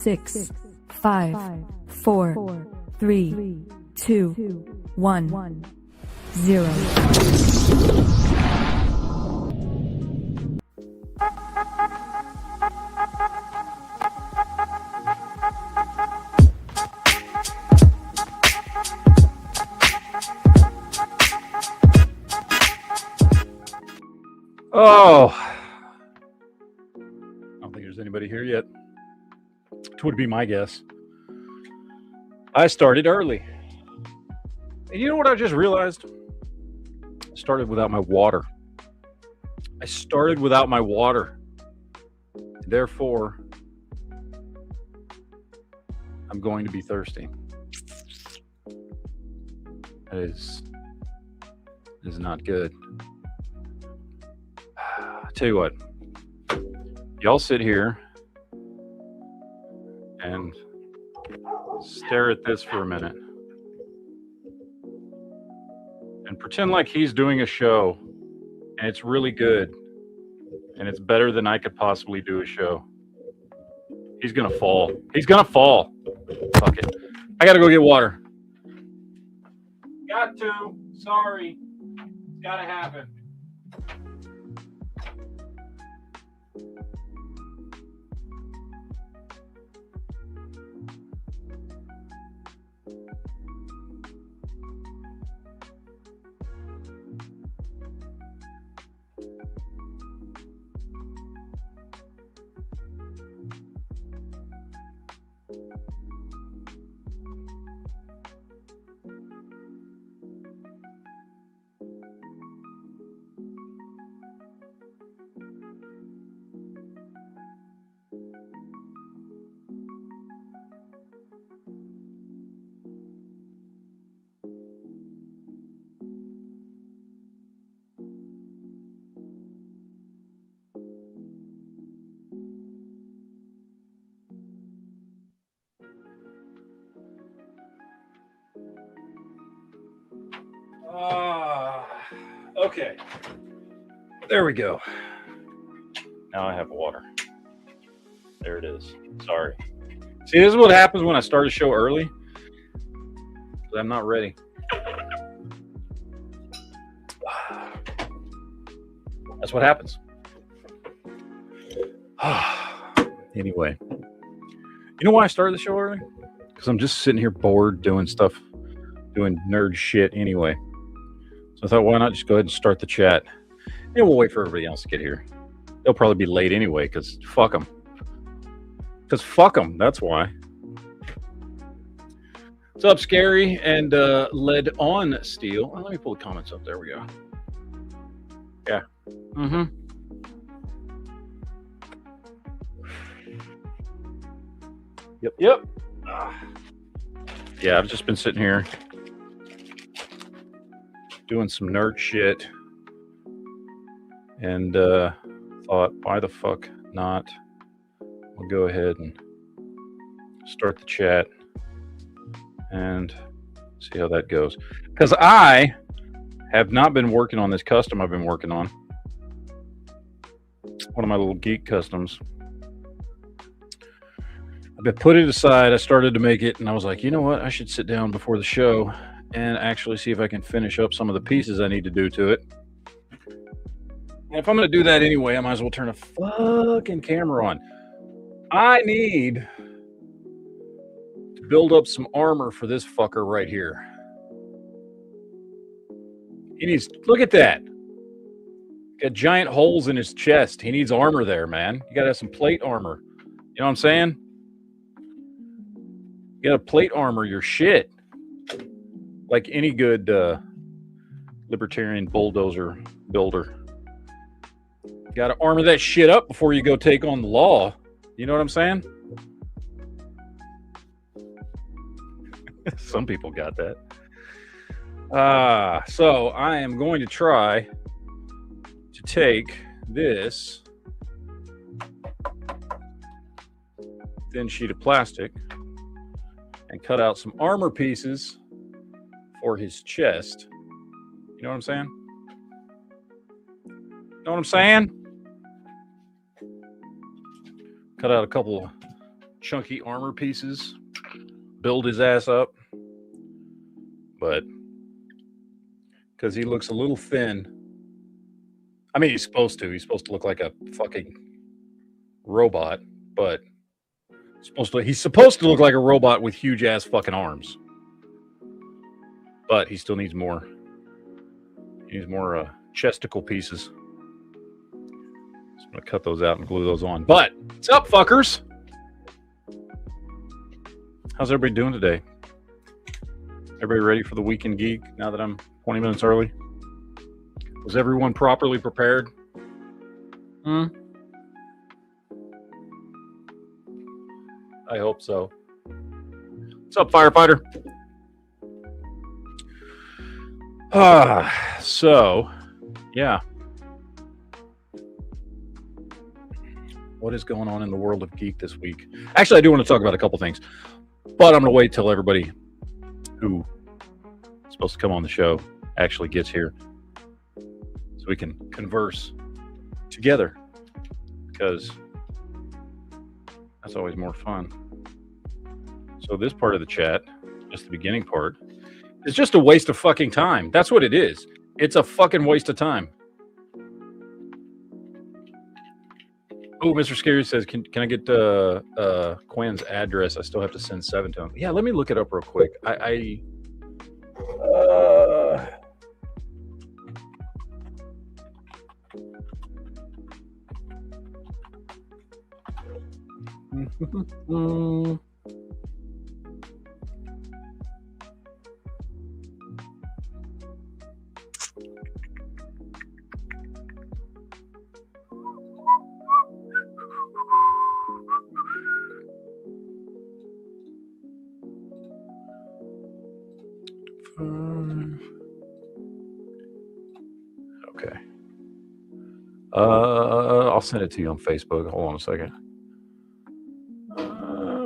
6, 5, 4, 3, 2, 1, 0. Oh, I don't think there's anybody here yet. It would be my guess. I started early. And you know what I just realized? I started without my water. Therefore, I'm going to be thirsty. That is not good. Tell you what, y'all sit here and stare at this for a minute and pretend like he's doing a show and it's really good and it's better than I could possibly do a show. He's gonna fall. Fuck it. I gotta go get water. Got to. Sorry. It's gotta happen. Okay. There we go. Now I have water. There it is. Sorry. See, this is what happens when I start a show early. I'm not ready. That's what happens. Anyway. You know why I started the show early? Because I'm just sitting here bored doing stuff, doing nerd shit anyway. So I thought, why not just go ahead and start the chat? And we'll wait for everybody else to get here. They'll probably be late anyway, because fuck them. That's why. What's up, Scary and Led On Steel? Oh, let me pull the comments up. There we go. Yeah. Mm-hmm. Yep. Yeah, I've just been sitting here doing some nerd shit and thought, why the fuck not? We'll go ahead and start the chat and see how that goes. Because I have not been working on this custom I've been working on. One of my little Geek customs. I've been put it aside. I started to make it and I was like, you know what? I should sit down before the show and actually see if I can finish up some of the pieces I need to do to it. And if I'm going to do that anyway, I might as well turn a fucking camera on. I need to build up some armor for this fucker right here. He needs, look at that. Got giant holes in his chest. He needs armor there, man. You got to have some plate armor. You know what I'm saying? You got to plate armor your shit. Like any good libertarian bulldozer builder. You got to armor that shit up before you go take on the law. You know what I'm saying? Some people got that. So I am going to try to take this thin sheet of plastic and cut out some armor pieces for his chest. You know what I'm saying? Know what I'm saying? Cut out a couple chunky armor pieces, build his ass up. But because he looks a little thin. I mean, he's supposed to. He's supposed to look like a fucking robot, but he's supposed to look like a robot with huge ass fucking arms. But he still needs more. He needs more chesticle pieces. So I'm gonna cut those out and glue those on. But what's up, fuckers? How's everybody doing today? Everybody ready for the Weekend Geek now that I'm 20 minutes early? Was everyone properly prepared? I hope so. What's up, firefighter? So, yeah. What is going on in the world of Geek this week? Actually, I do want to talk about a couple things, but I'm going to wait till everybody who is supposed to come on the show actually gets here so we can converse together, because that's always more fun. So this part of the chat, just the beginning part, is just a waste of fucking time. That's what it is. It's a fucking waste of time. Oh, Mr. Scary says, can I get Quinn's address? I still have to send 7 to him. Yeah, let me look it up real quick. Okay. I'll send it to you on Facebook. Hold on a second.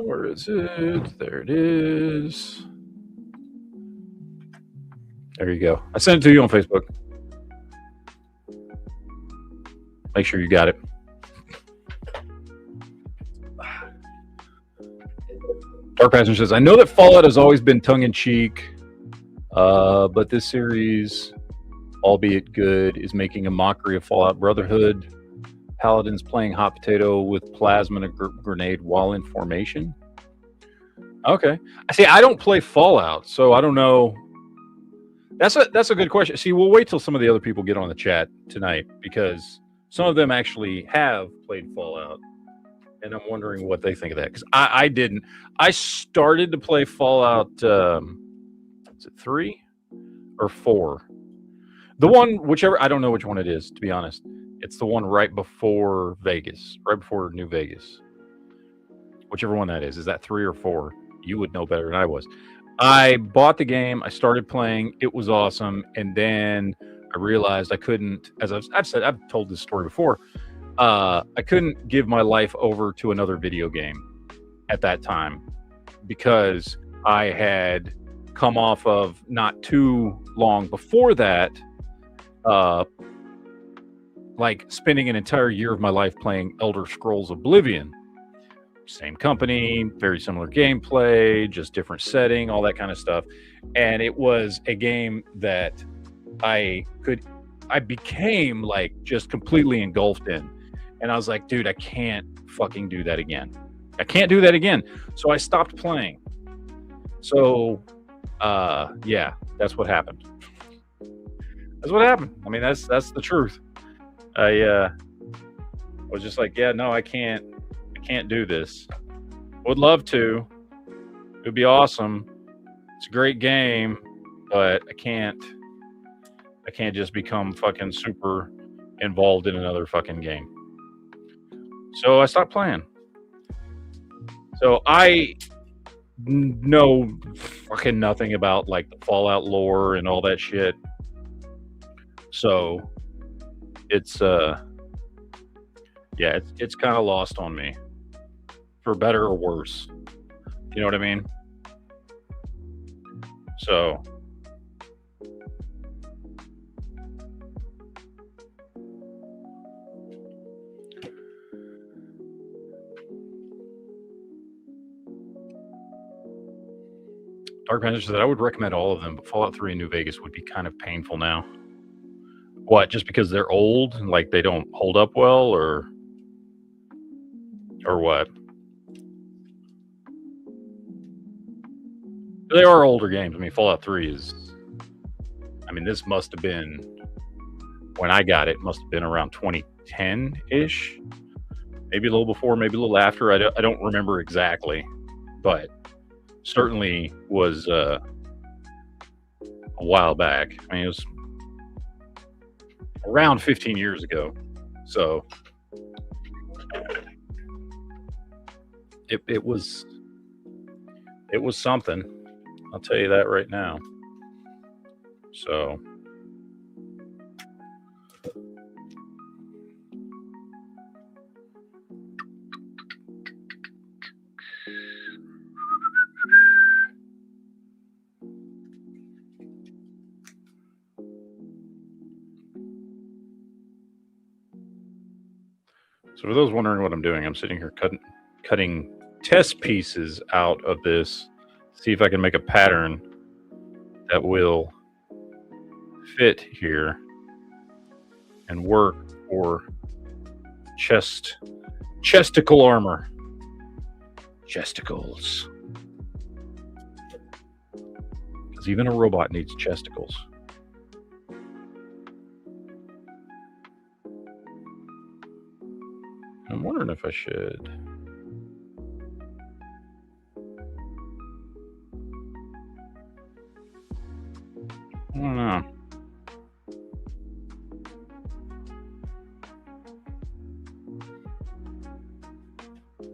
Where is it? There it is. There you go. I sent it to you on Facebook. Make sure you got it. Dark Passenger says, I know that Fallout has always been tongue-in-cheek, but this series, albeit good, is making a mockery of Fallout Brotherhood. Paladins playing hot potato with plasma and a grenade while in formation. Okay. See, I don't play Fallout, so I don't know. That's a good question. See, we'll wait till some of the other people get on the chat tonight, because some of them actually have played Fallout, and I'm wondering what they think of that, because I didn't. I started to play Fallout, is it 3 or 4? The one, whichever, I don't know which one it is, to be honest. It's the one right before Vegas, right before New Vegas. Whichever one that is. Is that 3 or 4? You would know better than I was. I bought the game. I started playing. It was awesome. And then I realized I couldn't, as I've told this story before, I couldn't give my life over to another video game at that time, because I had come off of, not too long before that, like spending an entire year of my life playing Elder Scrolls Oblivion. Same company, very similar gameplay, just different setting, all that kind of stuff. And it was a game that I became like just completely engulfed in. And I was like, dude, I can't fucking do that again. I can't do that again. So I stopped playing. So, yeah, that's what happened. That's what happened. I mean, that's the truth. I was just like, yeah, no, I can't do this. Would love to. It would be awesome. It's a great game, but I can't just become fucking super involved in another fucking game. So I stopped playing. So I know fucking nothing about like the Fallout lore and all that shit. So it's yeah, it's kind of lost on me, for better or worse. You know what I mean? So Dark Panther said I would recommend all of them, but Fallout 3 and New Vegas would be kind of painful now. What? Just because they're old and like they don't hold up well, or what? They are older games. I mean, Fallout 3 is. I mean, this must have been when I got it. Must have been around 2010 ish, maybe a little before, maybe a little after. I don't remember exactly, but certainly was a while back. I mean, it was around 15 years ago. So it was something. I'll tell you that right now. So for those wondering what I'm doing, I'm sitting here cutting test pieces out of this, see if I can make a pattern that will fit here and work for chesticle armor. Chesticles. Because even a robot needs chesticles. I'm wondering if I should. I don't know.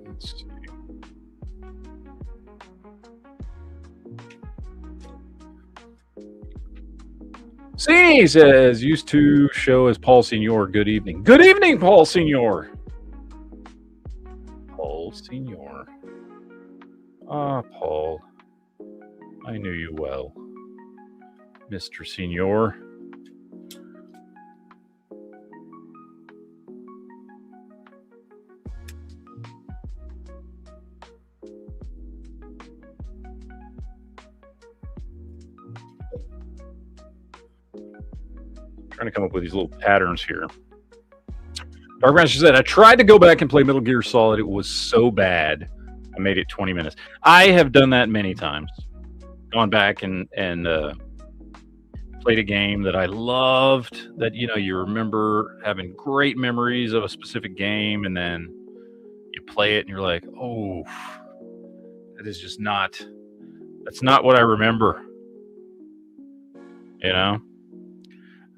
Let's see. C says, used to show as Paul Senior. Good evening. Good evening, Paul Senior. Paul Senior. Ah, Paul. I knew you well, Mr. Senior. Trying to come up with these little patterns here. Dark Rancher said, I tried to go back and play Metal Gear Solid. It was so bad. I made it 20 minutes. I have done that many times. Gone back and played a game that I loved, that, you know, you remember having great memories of a specific game, and then you play it and you're like, oh, that is just not, that's not what I remember. You know?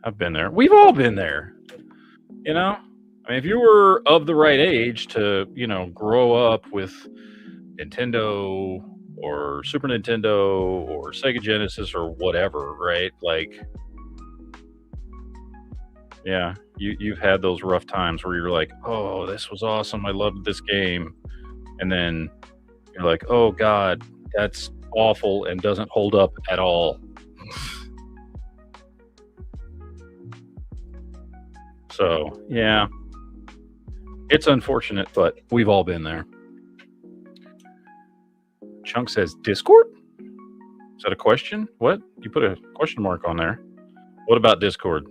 I've been there. We've all been there. You know? I mean, if you were of the right age to, you know, grow up with Nintendo or Super Nintendo or Sega Genesis or whatever, right? Like, yeah, you've had those rough times where you're like, oh, this was awesome. I loved this game. And then you're like, oh, God, that's awful and doesn't hold up at all. So, yeah, it's unfortunate, but we've all been there. Chunk says, Discord? Is that a question? What? You put a question mark on there. What about Discord?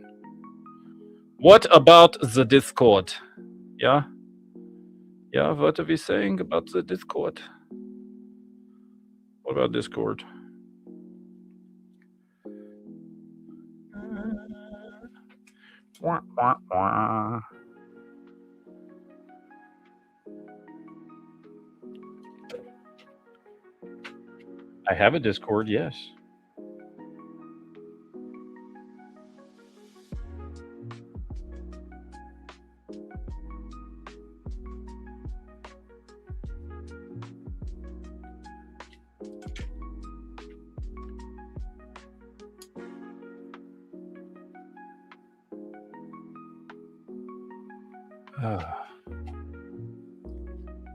What about the Discord? Yeah? Yeah, what are we saying about the Discord? What about Discord? Wah, wah, wah. I have a Discord, yes.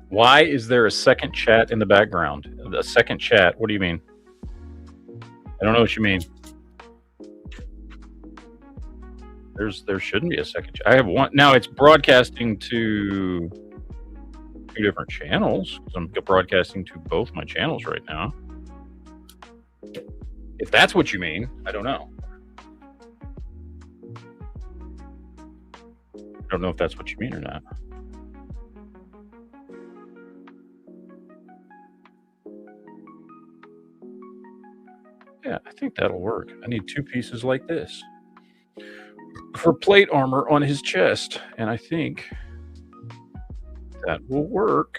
Why is there a second chat in the background? A second chat? What do you mean? I don't know what you mean. There shouldn't be a second chat. I have one. Now it's broadcasting to 2 different channels. I'm broadcasting to both my channels right now. If that's what you mean, I don't know. I don't know if that's what you mean or not. Yeah, I think that'll work. I need 2 pieces like this for plate armor on his chest, and I think that will work.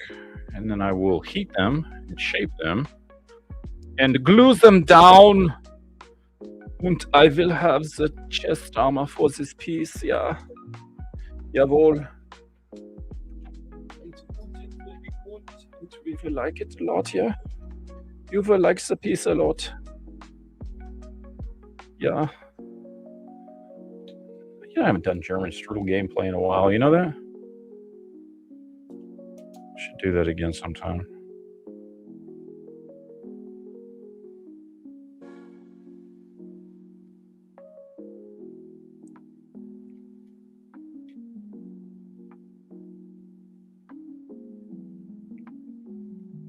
And then I will heat them and shape them and glue them down. And I will have the chest armor for this piece, yeah. Jawohl. And we will like it a lot, yeah. You will like the piece a lot. Yeah. I haven't done German strudel gameplay in a while. You know that? Should do that again sometime.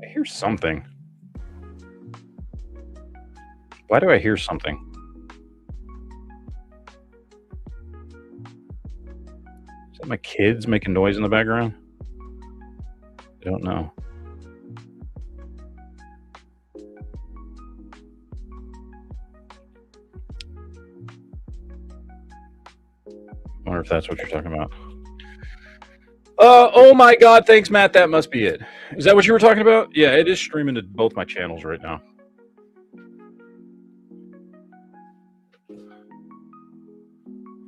I hear something. Why do I hear something? Is that my kids making noise in the background? I don't know. I wonder if that's what you're talking about. Oh my God! Thanks, Matt. That must be it. Is that what you were talking about? Yeah, it is streaming to both my channels right now.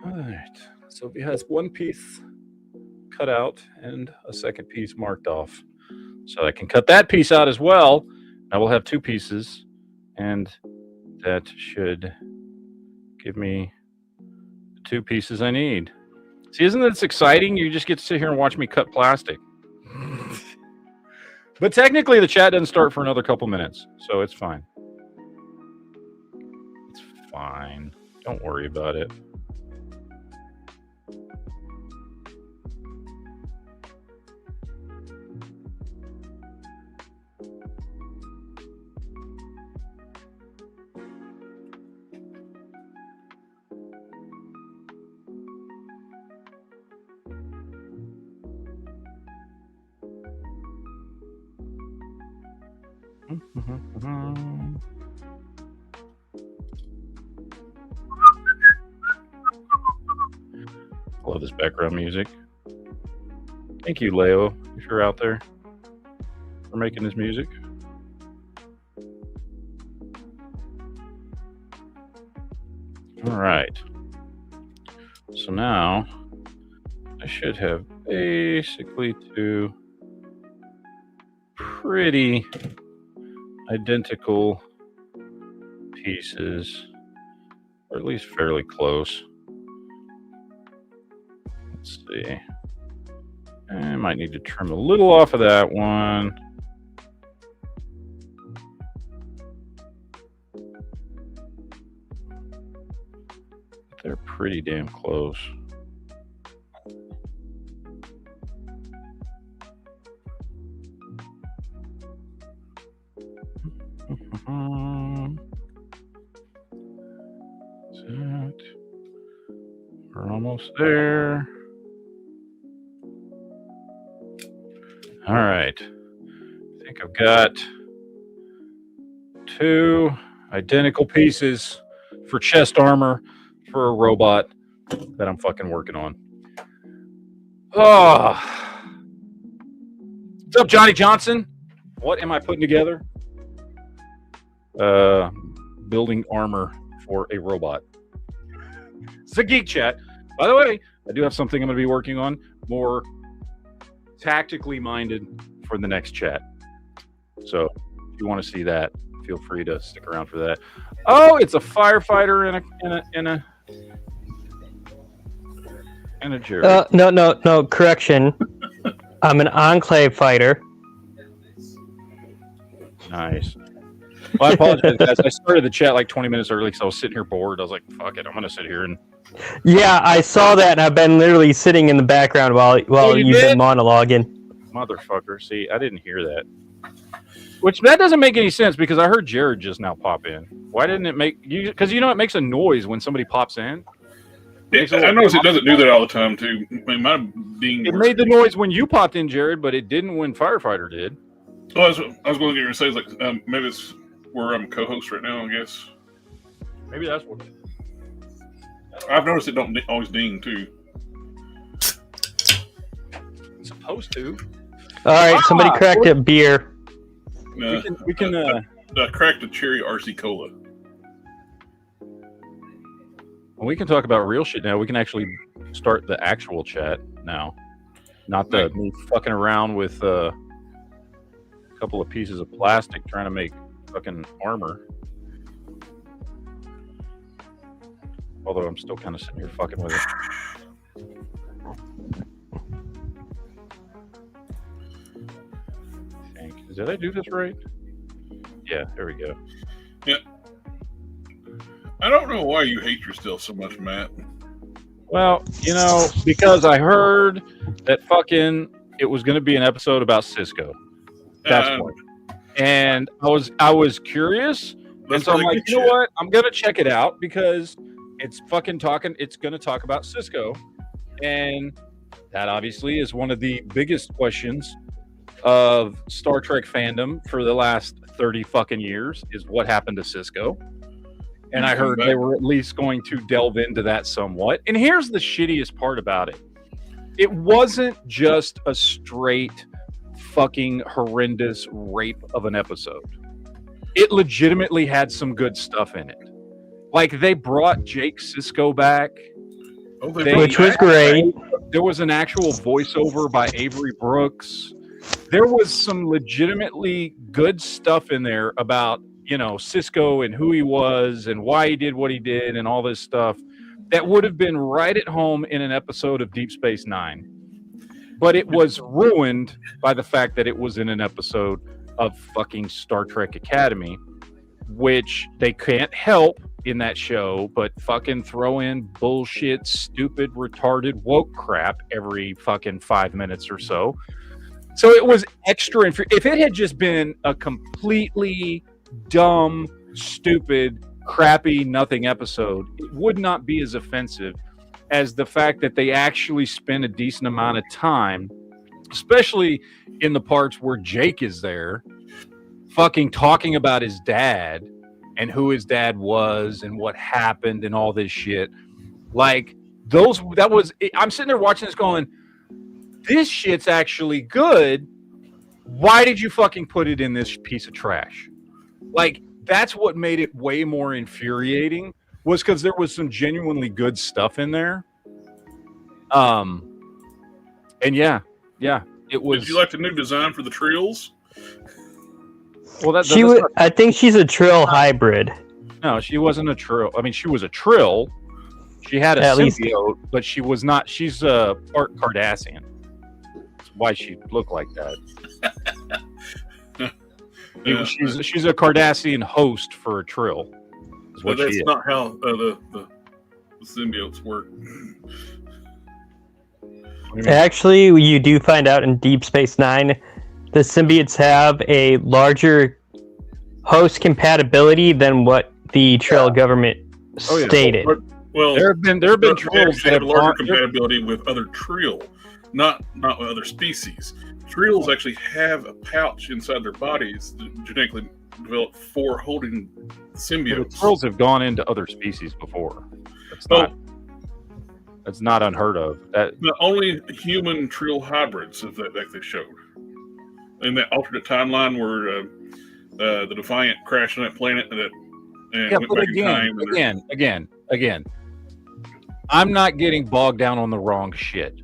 All right. So we have one piece cut out and a second piece marked off. So I can cut that piece out as well. I will have 2 pieces, and that should give me the 2 pieces I need. See, isn't this exciting? You just get to sit here and watch me cut plastic. But technically, the chat doesn't start for another couple minutes, so it's fine. It's fine. Don't worry about it. Love this background music. Thank you, Leo, if you're out there, for making this music. All right. So now I should have basically 2 pretty identical pieces, or at least fairly close. Let's see. I might need to trim a little off of that one. They're pretty damn close. We're almost there. All right. I think I've got 2 identical pieces for chest armor for a robot that I'm fucking working on. Oh. What's up, Johnny Johnson? What am I putting together? Building armor for a robot. It's a Geek Chat. By the way, I do have something I'm going to be working on, more tactically minded for the next chat. So if you want to see that, feel free to stick around for that. Oh, it's a firefighter and a Jerry. No, correction. I'm an Enclave fighter. Nice. Well, I apologize, guys. I started the chat like 20 minutes early because I was sitting here bored. I was like, fuck it, I'm going to sit here and... Yeah, I saw that, and I've been literally sitting in the background while you've been monologuing. Motherfucker. See, I didn't hear that. Which that doesn't make any sense because I heard Jared just now pop in. Why didn't it make you? Because it makes a noise when somebody pops in. I notice it doesn't do that all the time too. It might have been. It made the noise when you popped in, Jared, but it didn't when Firefighter did. Well, I was going to get you to say like maybe it's where I'm co-host right now. I guess Maybe that's what. I've noticed it don't always ding too. It's supposed to. All right, somebody cracked a beer. We can. I cracked a cherry RC cola. We can talk about real shit now. We can actually start the actual chat now, not the me fucking around with a couple of pieces of plastic trying to make fucking armor. Although I'm still kind of sitting here fucking with it. Did I do this right? Yeah, there we go. Yeah. I don't know why you hate yourself so much, Matt. Well, because I heard that fucking it was going to be an episode about Cisco. That's what. And I was curious, and so I'm like, you know what? I'm going to check it out because it's fucking talking. It's going to talk about Cisco, and that obviously is one of the biggest questions of Star Trek fandom for the last 30 fucking years is what happened to Cisco. And I heard they were at least going to delve into that somewhat. And here's the shittiest part about it. It wasn't just a straight fucking horrendous rape of an episode. It legitimately had some good stuff in it. Like they brought Jake Sisko back. Which was great. There was an actual voiceover by Avery Brooks. There was some legitimately good stuff in there about Cisco and who he was and why he did what he did and all this stuff that would have been right at home in an episode of Deep Space Nine. But it was ruined by the fact that it was in an episode of fucking Star Trek Academy, which they can't help in that show, but fucking throw in bullshit, stupid, retarded, woke crap every fucking 5 minutes or so. So it was extra. If it had just been a completely dumb, stupid, crappy, nothing episode, it would not be as offensive as the fact that they actually spend a decent amount of time, especially in the parts where Jake is there, fucking talking about his dad and who his dad was and what happened and all this shit. Like I'm sitting there watching this going, this shit's actually good. Why did you fucking put it in this piece of trash? Like, that's what made it way more infuriating, was because there was some genuinely good stuff in there. And yeah, it was. Did you like the new design for the Trills? Well, I think she's a Trill hybrid. No, she wasn't a Trill. I mean, she was a Trill. She had a symbiote, but she was not. She's a part Cardassian. That's why she looked like that. She's a Cardassian host for a Trill. But that's not how the symbiotes work. Actually, you do find out in Deep Space Nine, the symbiotes have a larger host compatibility than what the Trill government stated. Well, there have been Trills that have larger compatibility with other Trill, not with other species. Trills actually have a pouch inside their bodies genetically developed for holding symbiotes. Trills have gone into other species before. That's not unheard of. The only human Trill hybrids that they showed in that alternate timeline where the Defiant crashed on that planet and went back in time. Again, I'm not getting bogged down on the wrong shit.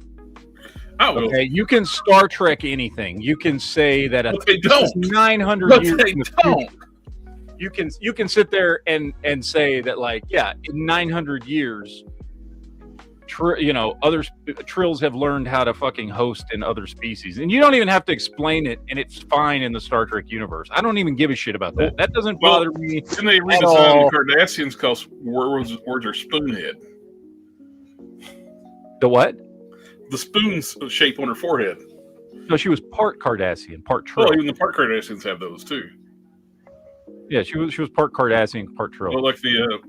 Okay, you can Star Trek anything. You can say that they don't. 900 years they in the don't. future. You can sit there and say that, like, yeah, in 900 years, other Trills have learned how to fucking host in other species, and you don't even have to explain it, and it's fine in the Star Trek universe. I don't even give a shit about that. That doesn't bother me. Then they redesigned the Cardassians because where's their spoonhead? The what? The spoon's shape on her forehead. No, she was part Cardassian, part Trill. Well, even the part Cardassians have those too. Yeah, she was part Cardassian, part Trill. Well, like the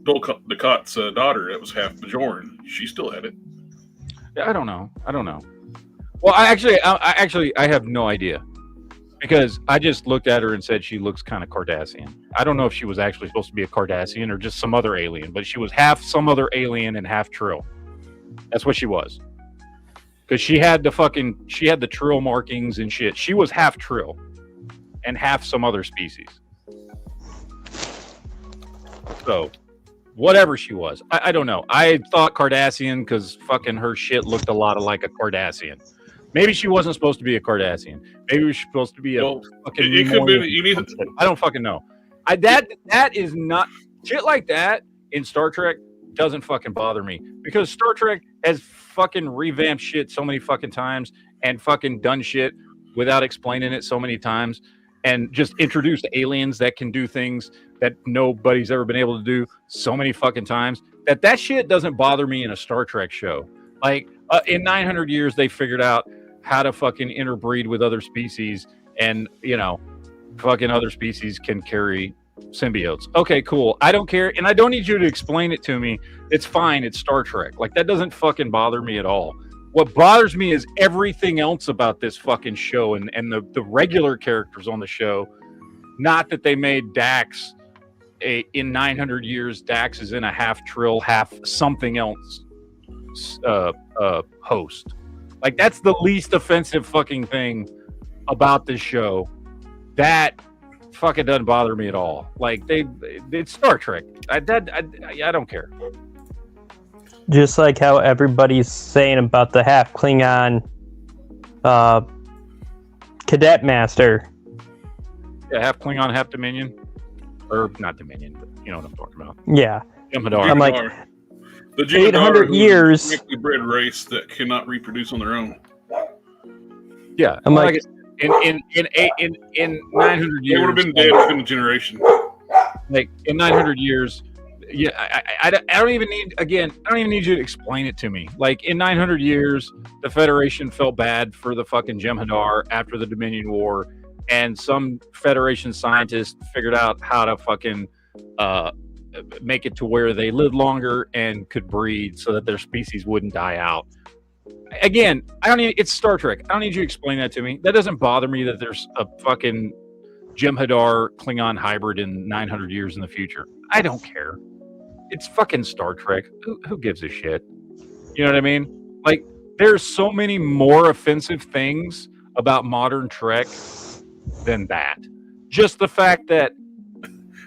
Dulcot's daughter, that was half Bajoran. She still had it. I don't know. Well, I have no idea, because I just looked at her and said she looks kind of Cardassian. I don't know if she was actually supposed to be a Cardassian or just some other alien, but she was half some other alien and half Trill. That's what she was. Because she had the Trill markings and shit. She was half Trill and half some other species. So, whatever she was, I don't know. I thought Cardassian because fucking her shit looked a lot like a Cardassian. Maybe she wasn't supposed to be a Cardassian. Maybe she was supposed to be a fucking. It could be. I don't fucking know. That is not shit like that in Star Trek doesn't fucking bother me, because Star Trek has fucking revamped shit so many fucking times and fucking done shit without explaining it so many times, and just introduced aliens that can do things that nobody's ever been able to do so many fucking times that shit doesn't bother me in a Star Trek show. Like in 900 years, they figured out how to fucking interbreed with other species, and fucking other species can carry symbiotes. Okay, cool. I don't care, and I don't need you to explain it to me. It's fine. It's Star Trek. Like, that doesn't fucking bother me at all. What bothers me is everything else about this fucking show and the regular characters on the show. Not that they made Dax in 900 years. Dax is in a half Trill, half something else host. Like, that's the least offensive fucking thing about this show. That fucking doesn't bother me at all. Like, it's Star Trek. I don't care. Just like how everybody's saying about the half Klingon cadet master. Yeah, half Klingon, half Dominion. Or not Dominion, but you know what I'm talking about. Yeah. Jem'Hadar. I'm like, the Jem'Hadar 800 years. Is a bred race that cannot reproduce on their own. Yeah. I'm like, in 900 years, they would have been dead within a generation. Like, in 900 years, yeah, I don't even need you to explain it to me. Like, in 900 years, the Federation felt bad for the fucking Jem'Hadar after the Dominion War, and some Federation scientists figured out how to fucking make it to where they lived longer and could breed so that their species wouldn't die out. Again, it's Star Trek. I don't need you to explain that to me. That doesn't bother me that there's a fucking Jem'Hadar Klingon hybrid in 900 years in the future. I don't care. It's fucking Star Trek. Who gives a shit? You know what I mean? Like, there's so many more offensive things about modern Trek than that. Just the fact that,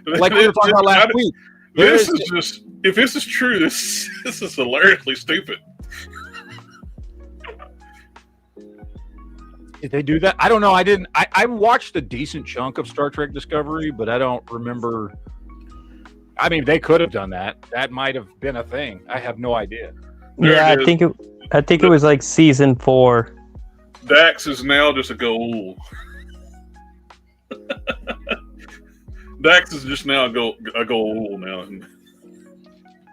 like we were talking about last week, if this is true, this is hilariously stupid. Did they do that? I don't know. I watched a decent chunk of Star Trek Discovery, but I don't remember. I mean, they could have done that. That might have been a thing. I have no idea. Yeah, I think it was like season 4. Dax is now just a Goa'uld. Dax is just now a Goa'uld now.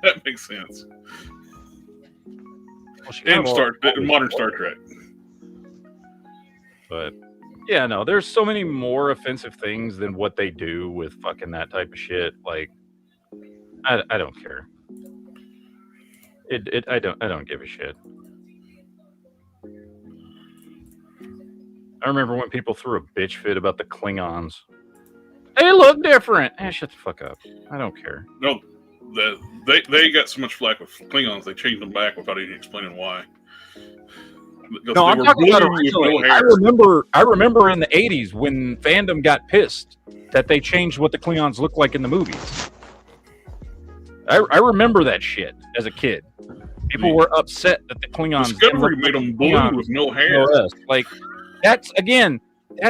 That makes sense. Well, in modern Star Trek. But yeah, no, there's so many more offensive things than what they do with fucking that type of shit. Like, I don't care. I don't give a shit. I remember when people threw a bitch fit about the Klingons. They look different. Shut the fuck up. I don't care. No, they got so much flack with Klingons, they changed them back without even explaining why. No, I'm talking about originally. I remember in the 80s when fandom got pissed that they changed what the Klingons looked like in the movies. I remember that shit as a kid. People were upset that the Klingons... Discovery made them blue with no hair. Like, that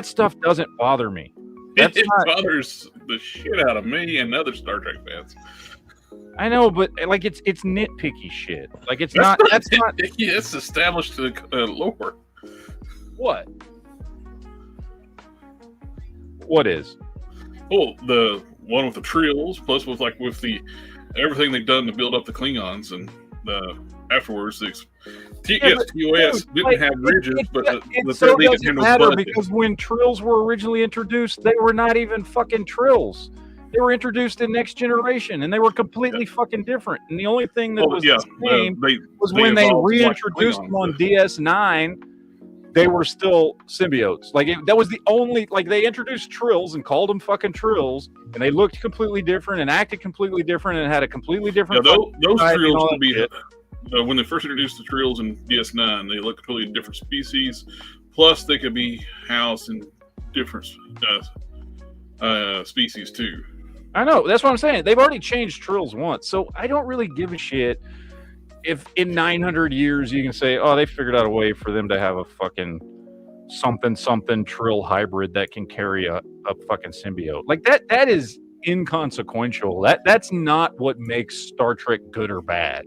stuff doesn't bother me. It bothers the shit out of me and other Star Trek fans. I know, but like it's nitpicky shit. Like it's that's not. It's established to lore. What? What is? Oh, the one with the trills, plus with the everything they've done to build up the Klingons and afterwards. TOS like, didn't have ridges, but it so doesn't matter because when Trills were originally introduced, they were not even fucking Trills. They were introduced in Next Generation, and they were completely fucking different. And the only thing that was the same was when they reintroduced them on DS9. They were still symbiotes. Like that was the only. Like they introduced Trills and called them fucking Trills, and they looked completely different and acted completely different and had a completely different. Yeah, those Trills could be. When they first introduced the Trills in DS9, they looked completely different species. Plus, they could be housed in different species too. I know. That's what I'm saying. They've already changed Trills once, so I don't really give a shit if in 900 years you can say, oh, they figured out a way for them to have a fucking something Trill hybrid that can carry a fucking symbiote. Like that is inconsequential. That's not what makes Star Trek good or bad.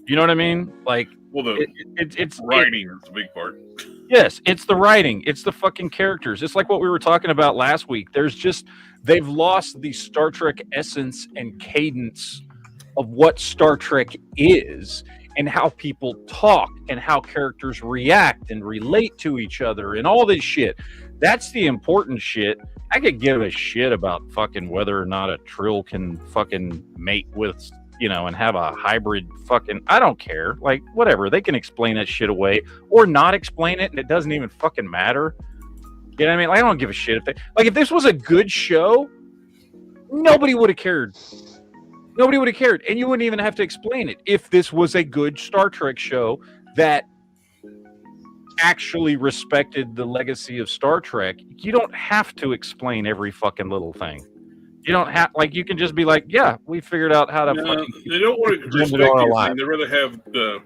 You know what I mean? Like, well, it's writing is a big part. Yes, it's the writing. It's the fucking characters. It's like what we were talking about last week. They've lost the Star Trek essence and cadence of what Star Trek is and how people talk and how characters react and relate to each other and all this shit. That's the important shit. I could give a shit about fucking whether or not a Trill can fucking mate with, and have a hybrid fucking, I don't care. Like, whatever. They can explain that shit away or not explain it and it doesn't even fucking matter. You know what I mean? Like, I don't give a shit if this was a good show, nobody would have cared. Nobody would have cared. And you wouldn't even have to explain it. If this was a good Star Trek show that actually respected the legacy of Star Trek, you don't have to explain every fucking little thing. You don't have, you can just be like, yeah, we figured out how to fucking... They don't want to respect anything. They'd rather have the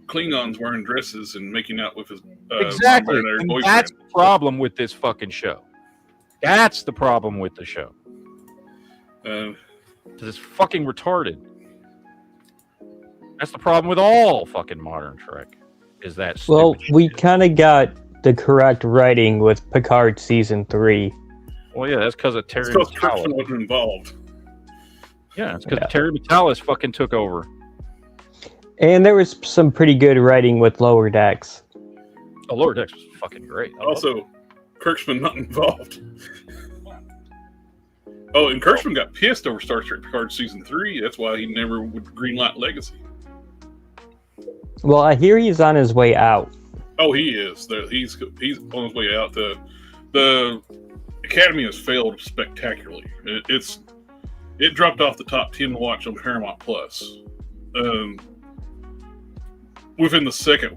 Klingons wearing dresses and making out with his exactly. And boyfriend. That's the problem with this fucking show. That's the problem with the show. Because it's fucking retarded. That's the problem with all fucking modern Trek. Is that stupid well, we shit. kind of got the correct writing with Picard season 3. Well, yeah, that's because of Terry Matalas. Matalas wasn't involved. Yeah, it's because Terry Matalas fucking took over. And there was some pretty good writing with Lower Decks. Oh, Lower Decks was fucking great. Also, Kirkman not involved. Oh, and Kirkman got pissed over Star Trek Picard season 3. That's why he never would greenlight Legacy. Well, I hear he's on his way out. Oh, he is. He's on his way out. The Academy has failed spectacularly. It dropped off the top 10 watch on Paramount Plus. Within the second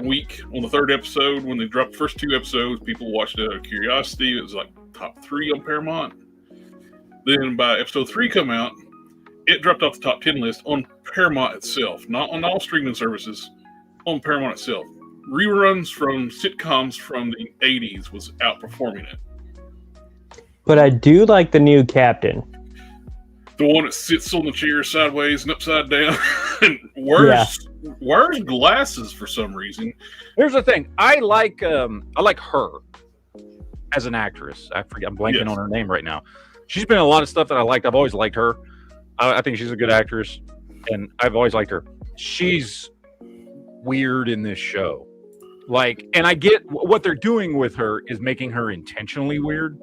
week, on the third episode, when they dropped the first 2 episodes, people watched it out of curiosity. It was like top 3 on Paramount. Then by episode 3 come out, it dropped off the top 10 list on Paramount itself, not on all streaming services, on Paramount itself. Reruns from sitcoms from the 80s was outperforming it. But I do like the new captain. The one that sits on the chair sideways and upside down and wears glasses for some reason. Here's the thing. I like her as an actress. I'm blanking on her name right now. She's been in a lot of stuff that I liked. I've always liked her. I think she's a good actress, and I've always liked her. She's weird in this show. And I get what they're doing with her is making her intentionally weird.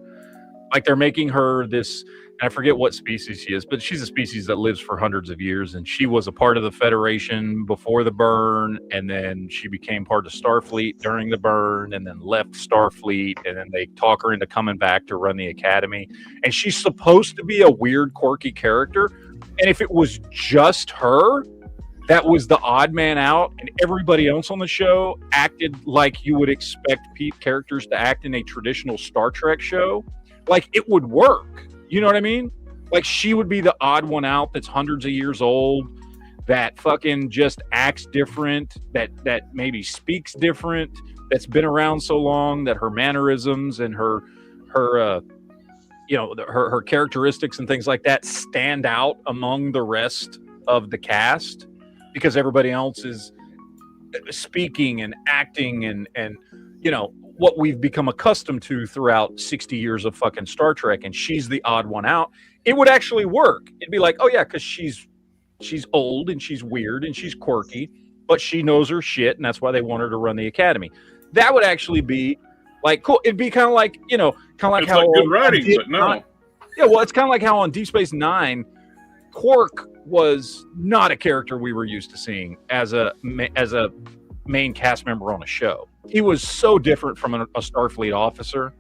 Like they're making her this, I forget what species she is, but she's a species that lives for hundreds of years, and she was a part of the Federation before the burn, and then she became part of Starfleet during the burn, and then left Starfleet, and then they talk her into coming back to run the Academy. And she's supposed to be a weird, quirky character, and if it was just her that was the odd man out, and everybody else on the show acted like you would expect characters to act in a traditional Star Trek show, it would work. You know what I mean? She would be the odd one out that's hundreds of years old, that fucking just acts different, that maybe speaks different, that's been around so long that her mannerisms and her characteristics and things like that stand out among the rest of the cast because everybody else is speaking and acting and what we've become accustomed to throughout 60 years of fucking Star Trek, and she's the odd one out. It would actually work. It'd be like, oh yeah, because she's she's old and she's weird and she's quirky, but she knows her shit, and that's why they want her to run the academy. That would actually be like cool. It'd be kind of like, you know, kind of like It's how like good writing, but no. Yeah, well, it's kind of like how on Deep Space Nine, Quark was not a character we were used to seeing as a main cast member on a show. He was so different from a Starfleet officer.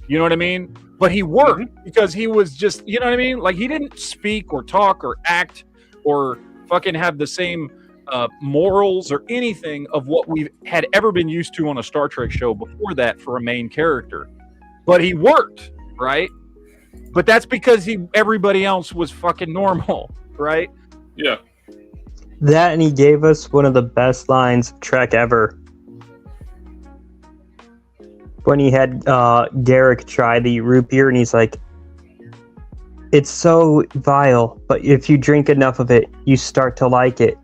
You know what I mean? But he worked because he was just, you know what I mean? Like, he didn't speak or talk or act or fucking have the same morals or anything of what we had ever been used to on a Star Trek show before that for a main character. But he worked, right? But that's because everybody else was fucking normal, right? Yeah. That, and he gave us one of the best lines of Trek ever. When he had Garrick try the root beer, and he's like, "It's so vile, but if you drink enough of it, you start to like it,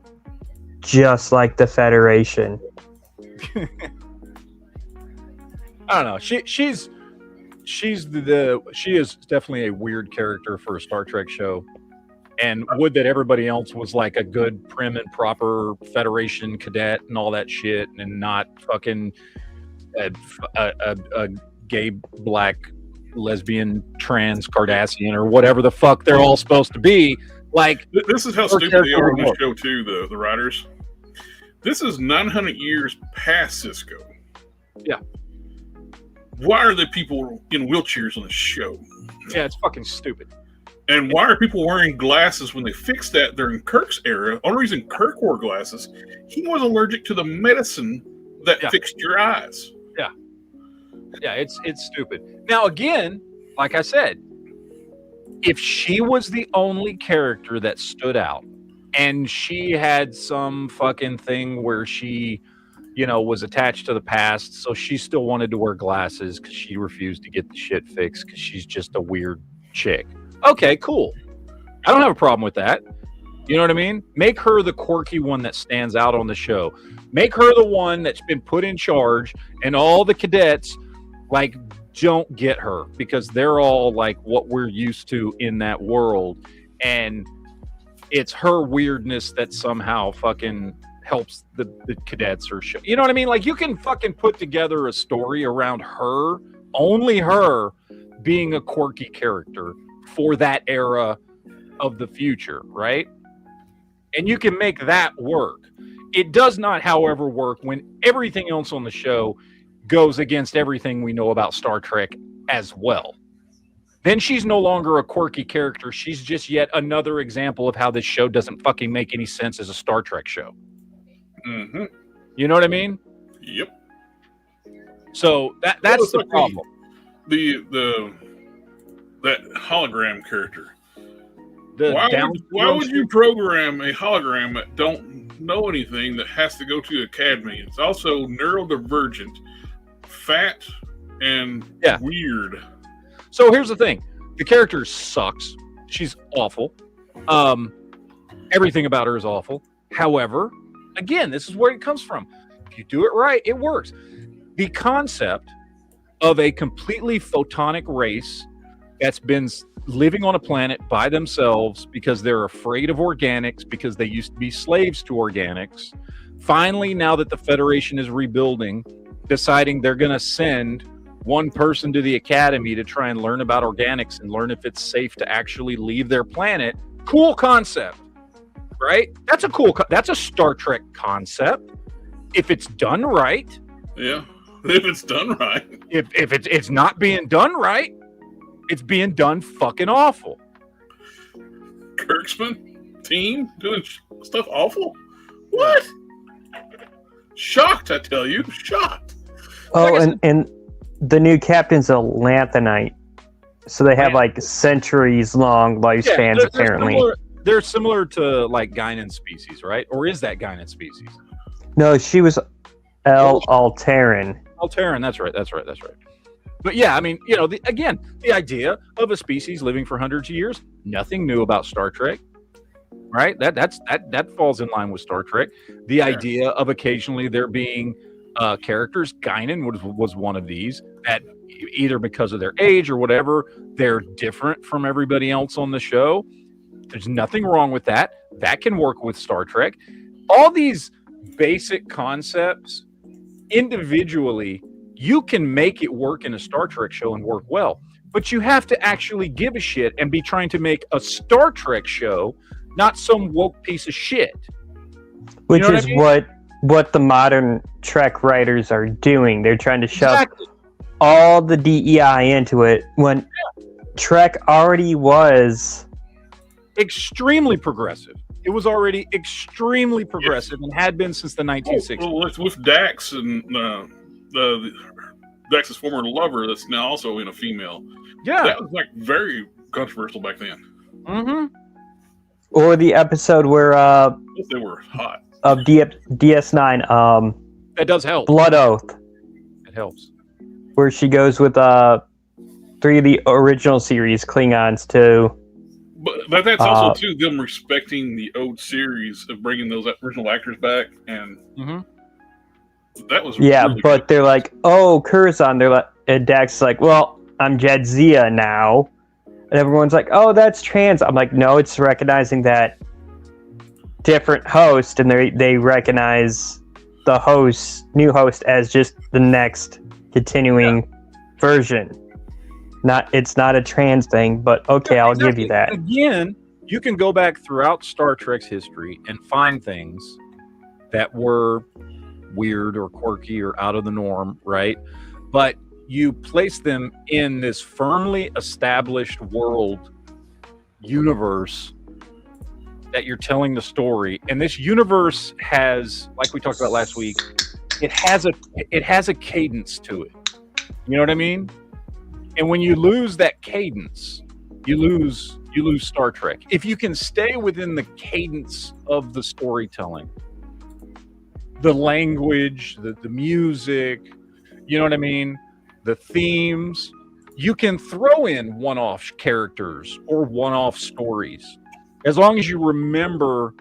just like the Federation." I don't know. She is definitely a weird character for a Star Trek show, and would that everybody else was like a good, prim and proper Federation cadet and all that shit, and not fucking a gay, black, lesbian, trans, Cardassian, or whatever the fuck they're all supposed to be. Like, this is how stupid they are on the show too. The writers. This is 900 years past Cisco. Yeah. Why are the people in wheelchairs on the show? Yeah, it's fucking stupid. And why are people wearing glasses when they fixed that during Kirk's era? Only reason Kirk wore glasses, he was allergic to the medicine that fixed your eyes. Yeah, it's stupid. Now, again, like I said, if she was the only character that stood out and she had some fucking thing where she, you know, was attached to the past, so she still wanted to wear glasses because she refused to get the shit fixed because she's just a weird chick. Okay, cool. I don't have a problem with that. You know what I mean? Make her the quirky one that stands out on the show. Make her the one that's been put in charge, and all the cadets, like, don't get her because they're all like what we're used to in that world, and it's her weirdness that somehow fucking helps the cadets or shit. You know what I mean? Like, you can fucking put together a story around her, only her being a quirky character for that era of the future, right? And you can make that work. It does not, however, work when everything else on the show goes against everything we know about Star Trek as well. Then she's no longer a quirky character. She's just yet another example of how this show doesn't fucking make any sense as a Star Trek show. Mm-hmm. You know what I mean? Yep. So that's the problem. That hologram character. Why would you program a hologram that don't know anything that has to go to the academy? It's also neurodivergent, fat, and weird. So here's the thing. The character sucks. She's awful. Everything about her is awful. However, again, this is where it comes from. If you do it right, it works. The concept of a completely photonic race that's been living on a planet by themselves because they're afraid of organics, because they used to be slaves to organics. Finally, now that the Federation is rebuilding, deciding they're going to send one person to the academy to try and learn about organics and learn if it's safe to actually leave their planet. Cool concept, right? That's a Star Trek concept. If it's done right. Yeah, if it's done right. If it's not being done right, it's being done fucking awful. Kirksman team doing stuff awful? What? Shocked, I tell you. Shocked. Oh, and the new captain's a Lanthanite. So they have like centuries-long lifespans, apparently. They're similar to like Guinan species, right? Or is that Guinan species? No, she was Alteran. Alteran, that's right. But yeah, I mean, you know, the idea of a species living for hundreds of years, nothing new about Star Trek, right? That falls in line with Star Trek. The idea of occasionally there being characters, Guinan was one of these, that either because of their age or whatever, they're different from everybody else on the show. There's nothing wrong with that. That can work with Star Trek. All these basic concepts individually, you can make it work in a Star Trek show and work well. But you have to actually give a shit and be trying to make a Star Trek show, not some woke piece of shit. Which is what the modern Trek writers are doing. They're trying to shove all the DEI into it when Trek already was extremely progressive. It was already extremely progressive and had been since the 1960s. Well, with Dax and Dax's former lover, that's now also in a female. Yeah, that was like very controversial back then. Mm-hmm. Or the episode where they were hot of DS9. That does help. Blood Oath. It helps. Where she goes with 3 of the original series Klingons to. But that's also too them respecting the old series of bringing those original actors back, and that was really but good. They're like, oh, Curzon. They're like, and Dax is like, well, I'm Jadzia now, and everyone's like, oh, that's trans. I'm like, no, it's recognizing that different host, and they recognize the new host as just the next continuing version. It's not a trans thing, but okay, I'll give you that. Again, you can go back throughout Star Trek's history and find things that were weird or quirky or out of the norm, right? But you place them in this firmly established world universe that you're telling the story. And this universe has, like we talked about last week, it has a cadence to it. You know what I mean? And when you lose that cadence, you lose Star Trek. If you can stay within the cadence of the storytelling, the language, the music, you know what I mean? The themes, you can throw in one-off characters or one-off stories. As long as you remember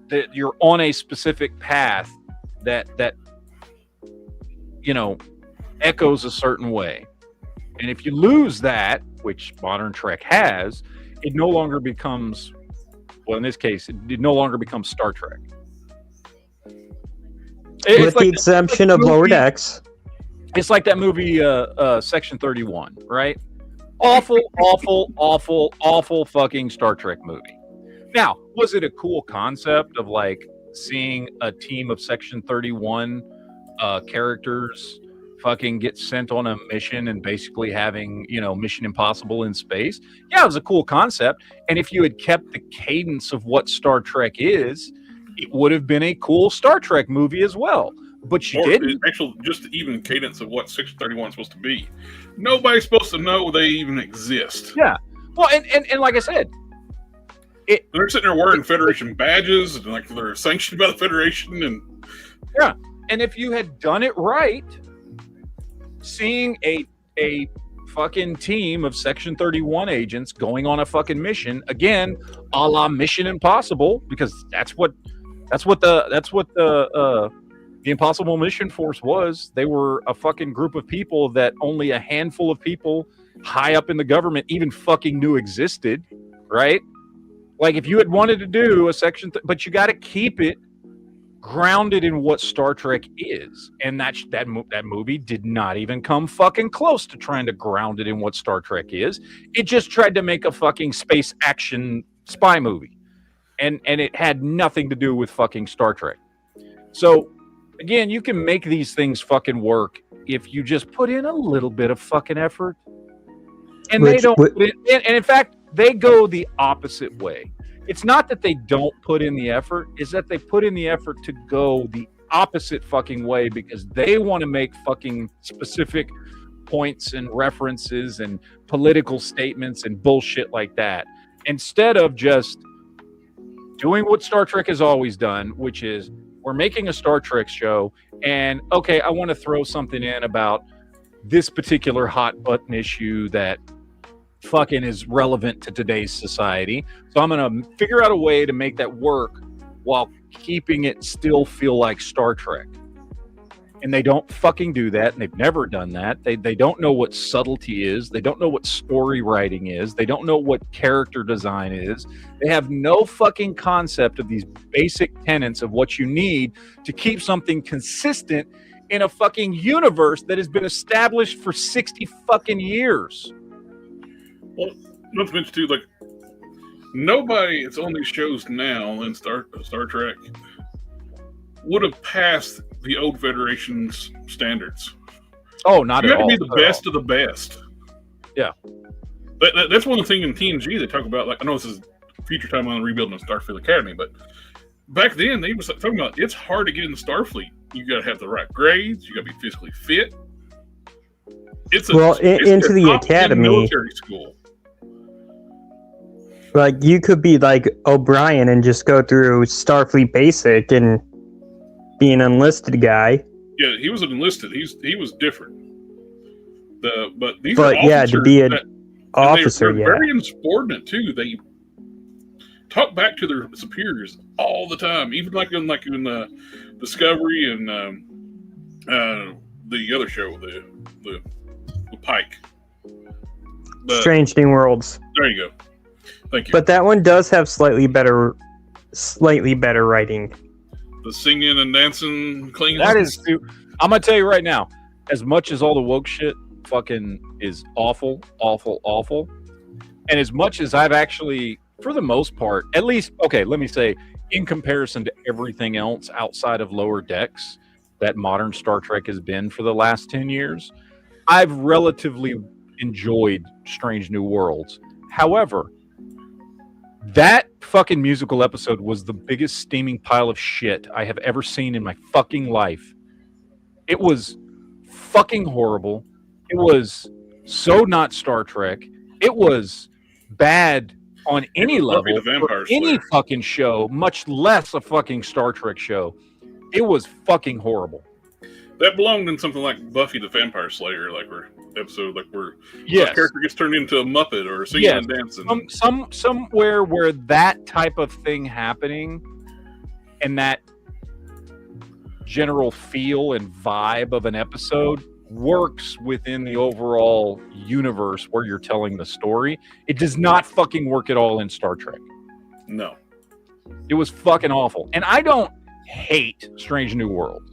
that you're on a specific path that echoes a certain way. And if you lose that, which modern Trek has, it no longer becomes, well, in this case, it no longer becomes Star Trek. With the exemption of Lower Decks. It's like that movie, Section 31, right? Awful fucking Star Trek movie. Now, was it a cool concept of like seeing a team of Section 31 characters fucking get sent on a mission and basically having, Mission Impossible in space? Yeah, it was a cool concept. And if you had kept the cadence of what Star Trek is, it would have been a cool Star Trek movie as well. But you didn't. Actually, just even cadence of what 631 is supposed to be. Nobody's supposed to know they even exist. Yeah. Well, and like I said, they're sitting there wearing Federation badges and like they're sanctioned by the Federation. And yeah. And if you had done it right, seeing a fucking team of Section 31 agents going on a fucking mission, again, a la Mission Impossible, because that's what the Impossible Mission Force was. They were a fucking group of people that only a handful of people high up in the government even fucking knew existed, right? Like if you had wanted to do a section, but you got to keep it grounded in what Star Trek is, and that movie did not even come fucking close to trying to ground it in what Star Trek is. It just tried to make a fucking space action spy movie, and it had nothing to do with fucking Star Trek. So again, you can make these things fucking work if you just put in a little bit of fucking effort, and they don't. And in fact, they go the opposite way. It's not that they don't put in the effort, it's that they put in the effort to go the opposite fucking way because they want to make fucking specific points and references and political statements and bullshit like that. Instead of just doing what Star Trek has always done, which is we're making a Star Trek show and okay, I want to throw something in about this particular hot button issue that fucking is relevant to today's society. So I'm going to figure out a way to make that work while keeping it still feel like Star Trek. And they don't fucking do that, and they've never done that. They don't know what subtlety is. They don't know what story writing is. They don't know what character design is. They have no fucking concept of these basic tenets of what you need to keep something consistent in a fucking universe that has been established for 60 fucking years. Well, not to mention too, like nobody that's on these shows now in Star Trek would have passed the old Federation's standards. Oh, not at all. You have to be the best of the best. Yeah. That's one of the things in TNG they talk about. Like, I know this is future time on rebuilding of Starfleet Academy, but back then they were talking about it's hard to get in the Starfleet. You got to have the right grades. You got to be physically fit. Into the academy, military school. Like you could be like O'Brien and just go through Starfleet Basic and be an enlisted guy. Yeah, he was enlisted. He was different. But these but are yeah, to be an officer, they're very insubordinate too. They talk back to their superiors all the time, even like in the Discovery and the other show, the Pike. Strange New Worlds. There you go. Thank you. But that one does have slightly better writing. The singing and dancing, cleaning. That is, I'm gonna tell you right now. As much as all the woke shit fucking is awful, and as much as I've actually, for the most part, at least, okay, let me say, in comparison to everything else outside of Lower Decks that modern Star Trek has been for the last 10 years, I've relatively enjoyed Strange New Worlds. However, that fucking musical episode was the biggest steaming pile of shit I have ever seen in my fucking life. It was fucking horrible. It was so not Star Trek. It was bad on any level for any fucking show, much less a fucking Star Trek show. It was fucking horrible. That belonged in something like Buffy the Vampire Slayer, like where yes, a character gets turned into a Muppet or singing and dancing. Somewhere where that type of thing happening and that general feel and vibe of an episode works within the overall universe where you're telling the story. It does not fucking work at all in Star Trek. No. It was fucking awful. And I don't hate Strange New Worlds.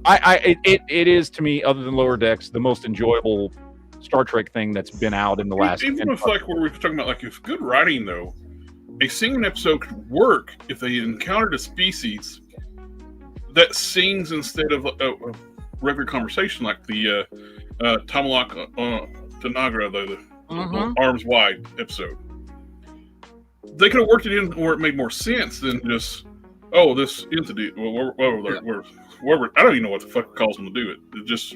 It is, to me, other than Lower Decks, the most enjoyable Star Trek thing that's been out in the last. Even if, like, where we're talking about, like, if good writing, though, a singing episode could work if they encountered a species that sings instead of a regular conversation, like the Tamalak Tanagra, the Arms Wide episode. They could have worked it in where it made more sense than just, this entity, wherever, I don't even know what the fuck it calls them to do it. It just,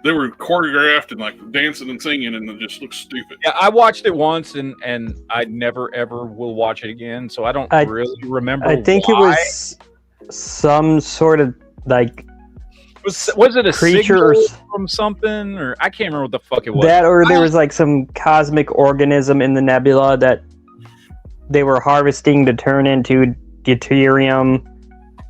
they were choreographed and like dancing and singing, and it just looks stupid. Yeah, I watched it once, and I never ever will watch it again. So I don't really remember. I think it was some sort of like. Was it a creature from something, or I can't remember what the fuck it was. That, or there was like some cosmic organism in the nebula that they were harvesting to turn into deuterium.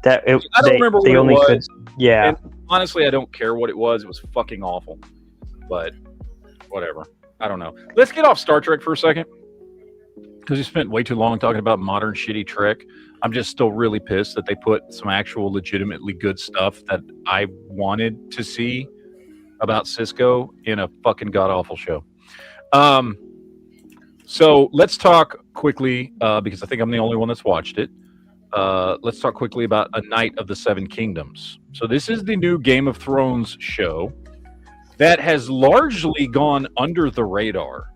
I don't remember what it was. Yeah. And honestly, I don't care what it was. It was fucking awful. But whatever. I don't know. Let's get off Star Trek for a second, because we spent way too long talking about modern shitty Trek. I'm just still really pissed that they put some actual legitimately good stuff that I wanted to see about Cisco in a fucking god-awful show. So let's talk quickly, because I think I'm the only one that's watched it. Let's talk quickly about A Knight of the Seven Kingdoms. So this is the new Game of Thrones show that has largely gone under the radar.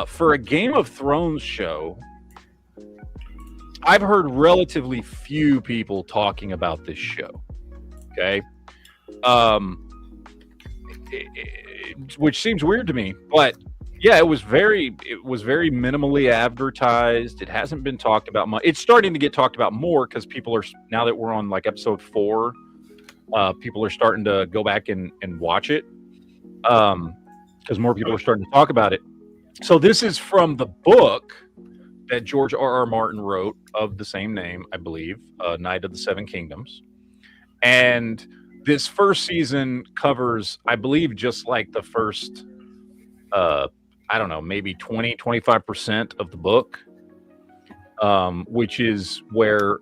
For a Game of Thrones show, I've heard relatively few people talking about this show. Okay. Which seems weird to me, but yeah, it was very minimally advertised. It hasn't been talked about much. It's starting to get talked about more because people are, now that we're on like episode 4, people are starting to go back and watch it. Because more people are starting to talk about it. So this is from the book that George R.R. Martin wrote of the same name, I believe, Knight of the Seven Kingdoms. And this first season covers, I believe, just like the first, I don't know, maybe 20-25% of the book, which is where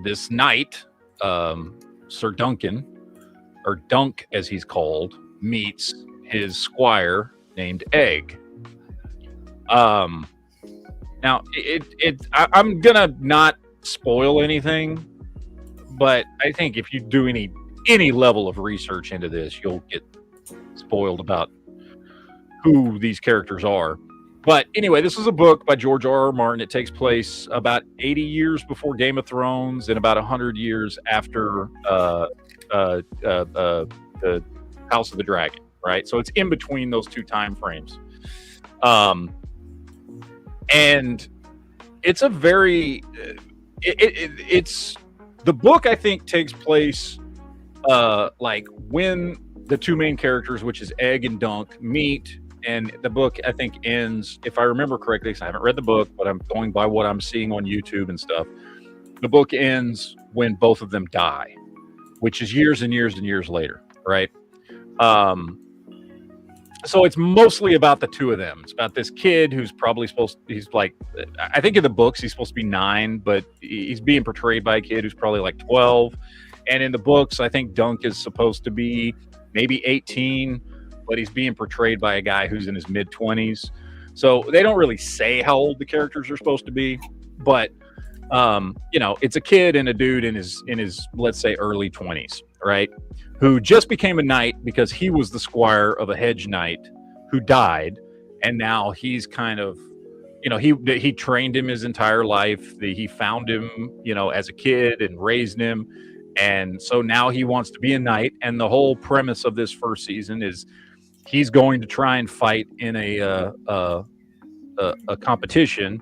this knight, Sir Duncan, or Dunk as he's called, meets his squire named Egg. Now, I'm gonna not spoil anything, but I think if you do any level of research into this, you'll get spoiled about who these characters are. But anyway, this is a book by George R.R. Martin. It takes place about 80 years before Game of Thrones and about 100 years after the House of the Dragon, right? So it's in between those two time frames. And it's a very it's the book, I think, takes place like when the two main characters, which is Egg and Dunk, meet. And the book, I think, ends, if I remember correctly, because I haven't read the book, but I'm going by what I'm seeing on YouTube and stuff. The book ends when both of them die, which is years and years and years later, right? So it's mostly about the two of them. It's about this kid who's probably he's like, I think in the books he's supposed to be 9, but he's being portrayed by a kid who's probably like 12. And in the books, I think Dunk is supposed to be maybe 18, but he's being portrayed by a guy who's in his mid-20s. So they don't really say how old the characters are supposed to be, but it's a kid and a dude in his let's say early 20s, right? Who just became a knight because he was the squire of a hedge knight who died, and now he's kind of, he trained him his entire life. He found him, as a kid and raised him, and so now he wants to be a knight. And the whole premise of this first season is he's going to try and fight in a competition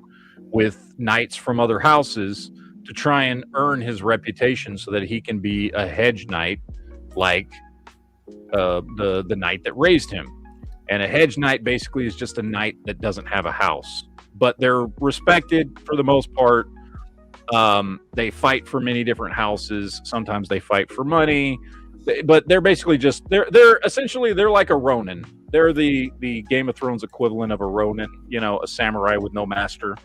with knights from other houses to try and earn his reputation so that he can be a hedge knight like the knight that raised him. And a hedge knight basically is just a knight that doesn't have a house, but they're respected for the most part. They fight for many different houses. Sometimes they fight for money, but they're basically just they're like a Ronin. They're the Game of Thrones equivalent of a Ronin, a samurai with no master.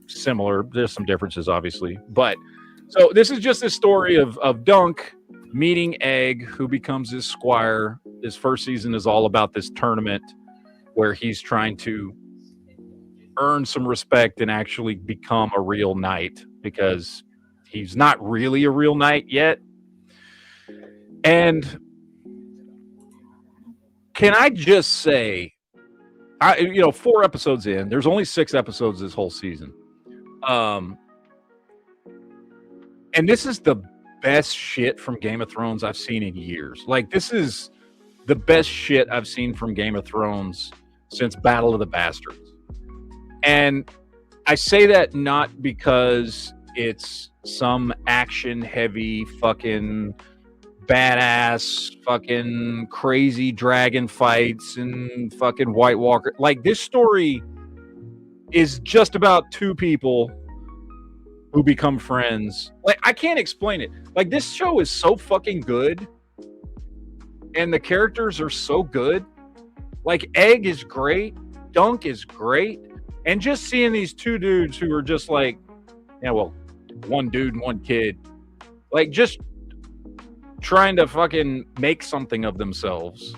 Similar. There's some differences, obviously, but so this is just this story of Dunk meeting Egg, who becomes his squire. This first season is all about this tournament where he's trying to earn some respect and actually become a real knight, because he's not really a real knight yet. And can I just say, 4 episodes in, there's only 6 episodes this whole season. And this is the best shit from Game of Thrones I've seen in years. Like, this is the best shit I've seen from Game of Thrones since Battle of the Bastards. And I say that not because it's some action-heavy fucking badass fucking crazy dragon fights and fucking White Walker. Like, this story is just about 2 people who become friends. Like, I can't explain it. Like, this show is so fucking good, and the characters are so good. Like, Egg is great, Dunk is great, and just seeing these 2 dudes who are just like, one dude and one kid, like, just trying to fucking make something of themselves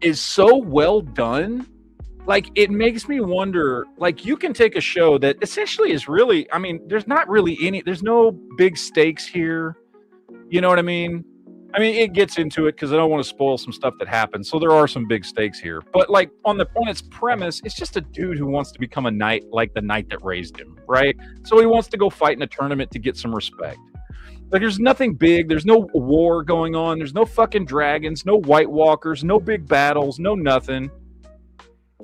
is so well done. Like, it makes me wonder, like, you can take a show that essentially is really, there's no big stakes here. You know what I mean? It gets into it because I don't want to spoil some stuff that happens. So there are some big stakes here. But, like, on its premise, it's just a dude who wants to become a knight like the knight that raised him, right? So he wants to go fight in a tournament to get some respect. Like, there's nothing big. There's no war going on. There's no fucking dragons, no White Walkers, no big battles, no nothing.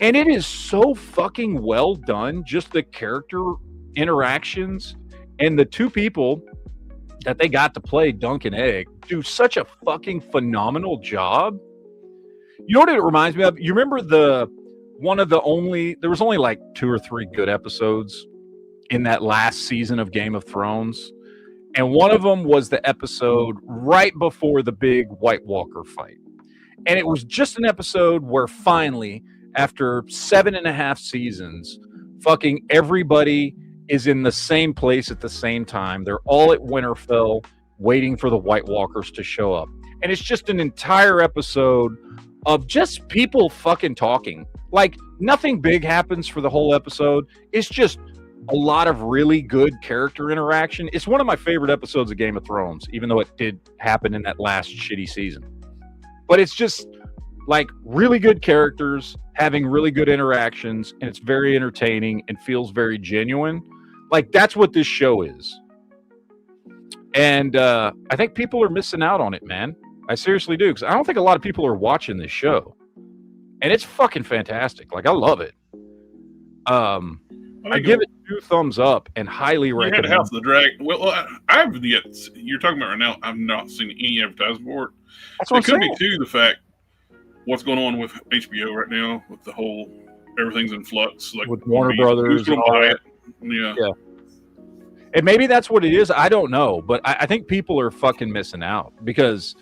And it is so fucking well done. Just the character interactions and the 2 people that they got to play, Dunk and Egg, do such a fucking phenomenal job. You know what it reminds me of? You remember there was only like 2 or 3 good episodes in that last season of Game of Thrones. And one of them was the episode right before the big White Walker fight. And it was just an episode where finally, after 7.5 seasons, fucking everybody is in the same place at the same time. They're all at Winterfell waiting for the White Walkers to show up. And it's just an entire episode of just people fucking talking. Like, nothing big happens for the whole episode. It's just a lot of really good character interaction. It's one of my favorite episodes of Game of Thrones, even though it did happen in that last shitty season. But it's just like really good characters having really good interactions, and it's very entertaining and feels very genuine. Like, that's what this show is. And I think people are missing out on it, man. I seriously do, because I don't think a lot of people are watching this show. And it's fucking fantastic. Like, I love it. I give it 2 thumbs up and highly recommend. You had House of the Dragon. Well, I've yet. You're talking about right now. I've not seen any advertisement for it. That's what it I'm could saying. be too the fact what's going on with HBO right now with the whole everything's in flux. Like with Warner Brothers and all that. Yeah. And maybe that's what it is. I don't know, but I think people are fucking missing out because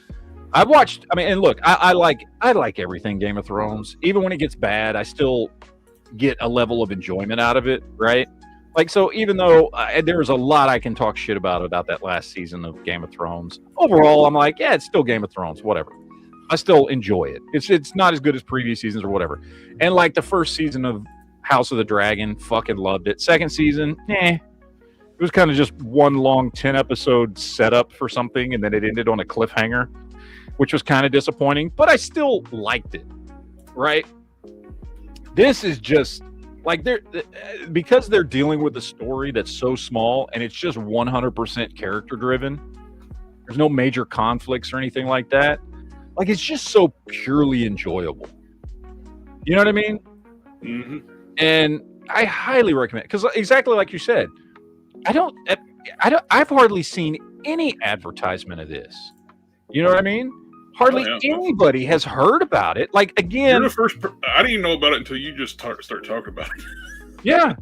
I've watched. I mean, and look, I like everything Game of Thrones. Even when it gets bad, I still get a level of enjoyment out of it, right? Like, so even though there's a lot I can talk shit about that last season of Game of Thrones, overall I'm like, yeah, it's still Game of Thrones, whatever. I still enjoy it. It's not as good as previous seasons or whatever. And like the first season of House of the Dragon, fucking loved it. Second season, it was kind of just one long 10 episode setup for something, and then it ended on a cliffhanger, which was kind of disappointing, but I still liked it, right? This is just like because they're dealing with a story that's so small and it's just 100% character driven. There's no major conflicts or anything like that. Like, it's just so purely enjoyable. You know what I mean? Mm-hmm. And I highly recommend it because exactly like you said, I've hardly seen any advertisement of this. You know what I mean? Hardly anybody has heard about it. Like, again, you're the first. I didn't even know about it until you just start talking about it. Yeah,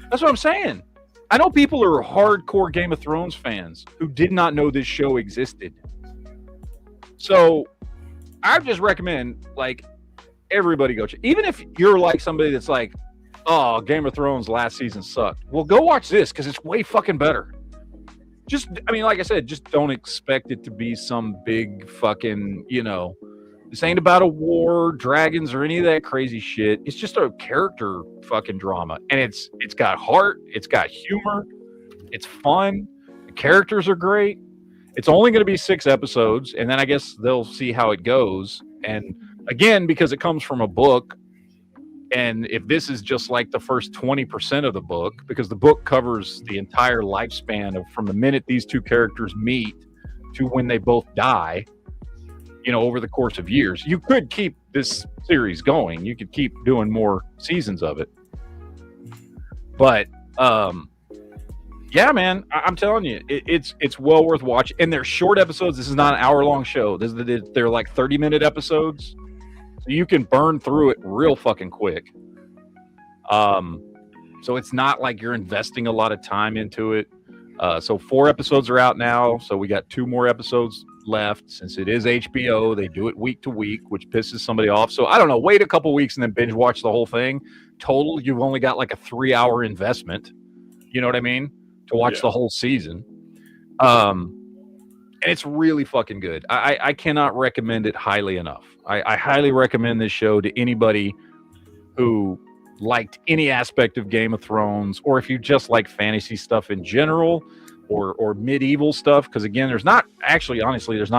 that's what I'm saying. I know people are hardcore Game of Thrones fans who did not know this show existed. So I just recommend, like, everybody go check. Even if you're like somebody that's like, oh, Game of Thrones last season sucked. Well, go watch this because it's way fucking better. Just, I mean, like I said, just don't expect it to be some big fucking, this ain't about a war, dragons, or any of that crazy shit. It's just a character fucking drama. And it's got heart, it's got humor, it's fun, the characters are great. It's only going to be 6 episodes, and then I guess they'll see how it goes. And again, because it comes from a book, and if this is just like the first 20% of the book, because the book covers the entire lifespan of from the minute these two characters meet to when they both die, over the course of years, you could keep this series going. You could keep doing more seasons of it. But, yeah, man, I'm telling you, it's well worth watching. And they're short episodes. This is not an hour-long show. They're like 30-minute episodes. So you can burn through it real fucking quick. So it's not like you're investing a lot of time into it. So 4 episodes are out now. So we got 2 more episodes left. Since it is HBO, they do it week to week, which pisses somebody off. So I don't know, wait a couple weeks and then binge watch the whole thing. Total, you've only got like a 3-hour investment. You know what I mean? To watch the whole season. And it's really fucking good. I cannot recommend it highly enough. I highly recommend this show to anybody who liked any aspect of Game of Thrones, or if you just like fantasy stuff in general, or medieval stuff, because again, there's not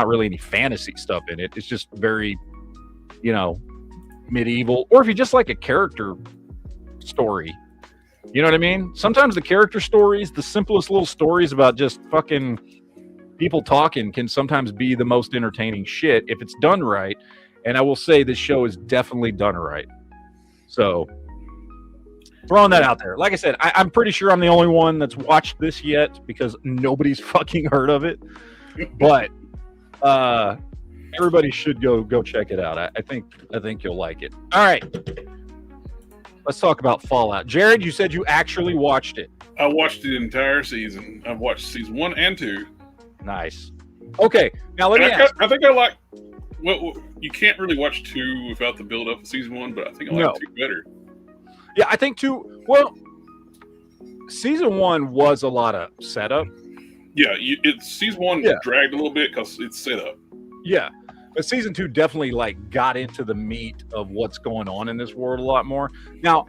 really any fantasy stuff in it. It's just very, medieval. Or if you just like a character story, you know what I mean? Sometimes the character stories, the simplest little stories about just fucking people talking, can sometimes be the most entertaining shit if it's done right. And I will say this show is definitely done right. So throwing that out there. Like I said, I'm pretty sure I'm the only one that's watched this yet because nobody's fucking heard of it. But everybody should go check it out. I think you'll like it. All right. Let's talk about Fallout. Jared, you said you actually watched it. I watched the entire season. I've watched season 1 and 2. Nice. Okay, now let me ask. I think I like. Well, you can't really watch 2 without the build up of season 1, but I think I like 2 better. Yeah, I think 2. Well, season 1 was a lot of setup. Yeah, season 1 dragged a little bit because it's set up. Yeah, but season 2 definitely like got into the meat of what's going on in this world a lot more. Now,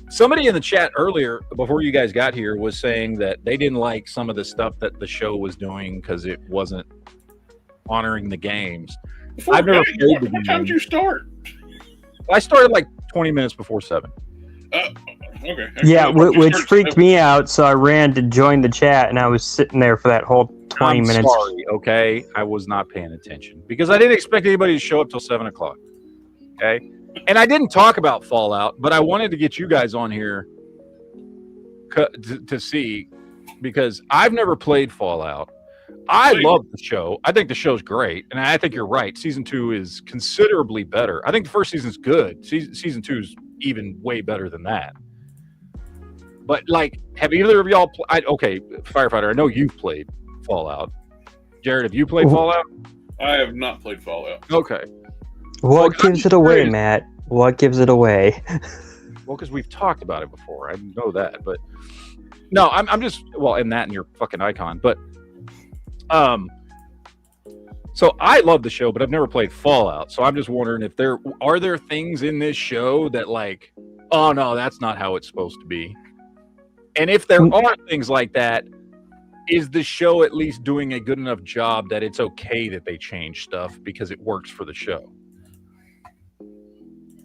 somebody in the chat earlier, before you guys got here, was saying that they didn't like some of the stuff that the show was doing because it wasn't honoring the games. I've never played the game. What time did you start? I started like 20 minutes before 7. Okay. Yeah, which freaked me out, so I ran to join the chat, and I was sitting there for that whole 20 minutes. Sorry, okay? I was not paying attention because I didn't expect anybody to show up till 7 o'clock. Okay? And I didn't talk about Fallout, but I wanted to get you guys on here to see, because I've never played Fallout. I love the show. I think the show's great, and I think you're right. Season 2 is considerably better. I think the first season's good. Season 2 is even way better than that. But, like, have either of y'all okay, Firefighter, I know you've played Fallout. Jared, have you played Fallout? I have not played Fallout. Okay. What gives it away, Matt? What gives it away? Well, because we've talked about it before. I know that. But, no, I'm just, well, and that and your fucking icon. But, so I love the show, but I've never played Fallout. So I'm just wondering if there are things in this show that, like, oh, no, that's not how it's supposed to be. And if there are things like that, is the show at least doing a good enough job that it's okay that they change stuff because it works for the show?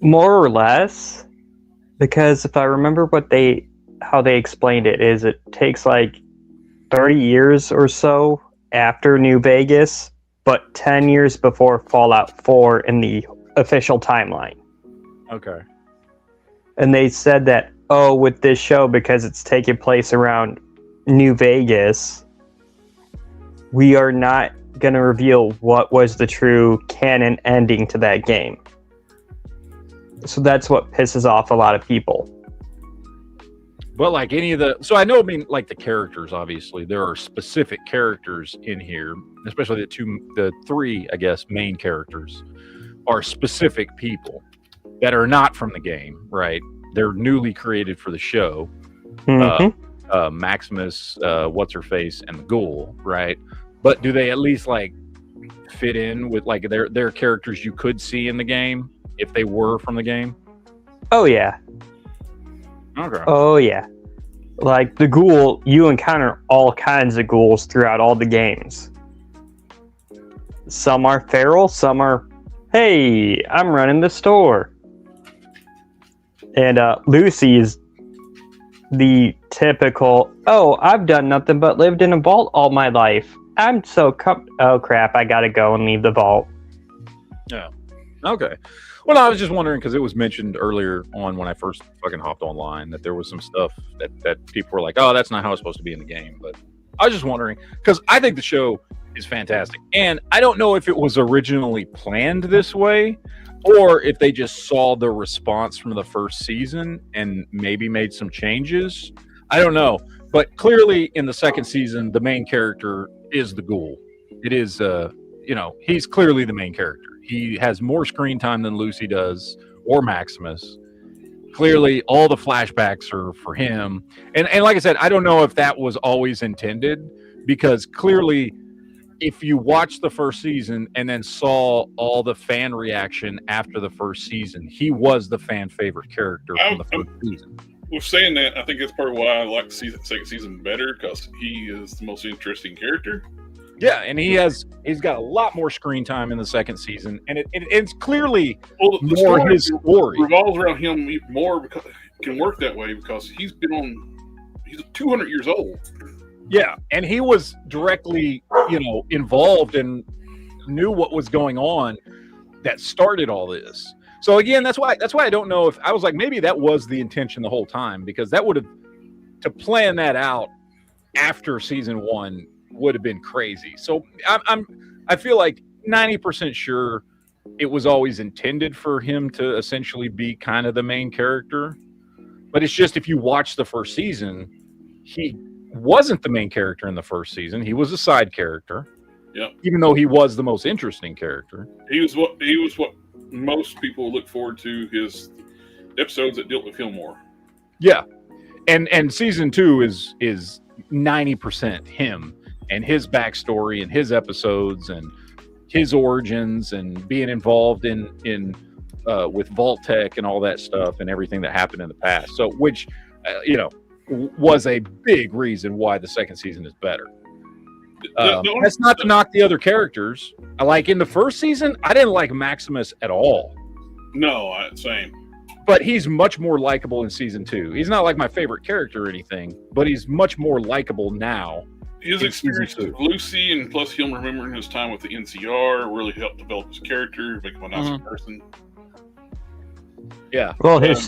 More or less, because if I remember how they explained it, is it takes like 30 years or so after New Vegas, but 10 years before Fallout 4 in the official timeline. Okay. And they said that, with this show, because it's taking place around New Vegas, we are not going to reveal what was the true canon ending to that game. So that's what pisses off a lot of people. But like so I know, I mean, like the characters, obviously, there are specific characters in here, especially the 3, I guess, main characters are specific people that are not from the game, right? They're newly created for the show. Mm-hmm. Maximus, what's-her-face, and the Ghoul, right? But do they at least like fit in with like their characters you could see in the game if they were from the game? Oh yeah. Okay. Oh yeah. Like the Ghoul, you encounter all kinds of ghouls throughout all the games. Some are feral, some are, hey, I'm running the store. And Lucy is the typical, I've done nothing but lived in a vault all my life. I'm so oh crap, I gotta go and leave the vault. Yeah. Okay. Well, I was just wondering because it was mentioned earlier on when I first fucking hopped online that there was some stuff that people were like, oh, that's not how it's supposed to be in the game. But I was just wondering because I think the show is fantastic. And I don't know if it was originally planned this way or if they just saw the response from the first season and maybe made some changes. I don't know. But clearly in the second season, the main character is the Ghoul. It is, he's clearly the main character. He has more screen time than Lucy does or Maximus. Clearly, all the flashbacks are for him. And like I said, I don't know if that was always intended because clearly if you watch the first season and then saw all the fan reaction after the first season, he was the fan favorite character from the first season. With saying that, I think that's part of why I like the second season better because he is the most interesting character. Yeah, and he's got a lot more screen time in the second season, and it's clearly more his story revolves around him more because it can work that way because he's 200 years old. Yeah, and he was directly, involved and knew what was going on that started all this. So again, that's why I don't know if I was like maybe that was the intention the whole time because that would have to plan that out after season 1 would have been crazy. So I feel like 90% sure it was always intended for him to essentially be kind of the main character. But it's just if you watch the first season, he wasn't the main character in the first season. He was a side character. Yeah. Even though he was the most interesting character. He was what most people look forward to, his episodes that dealt with him more. Yeah. And season 2 is 90% him and his backstory and his episodes and his origins and being involved in with Vault Tech and all that stuff and everything that happened in the past. So, which, was a big reason why the second season is better. That's not to knock the other characters. Like in the first season, I didn't like Maximus at all. No, same. But he's much more likable in season 2. He's not like my favorite character or anything, but he's much more likable now. His experience with Lucy, and plus him remembering his time with the NCR, really helped develop his character, make him a nicer person. Yeah. Well, his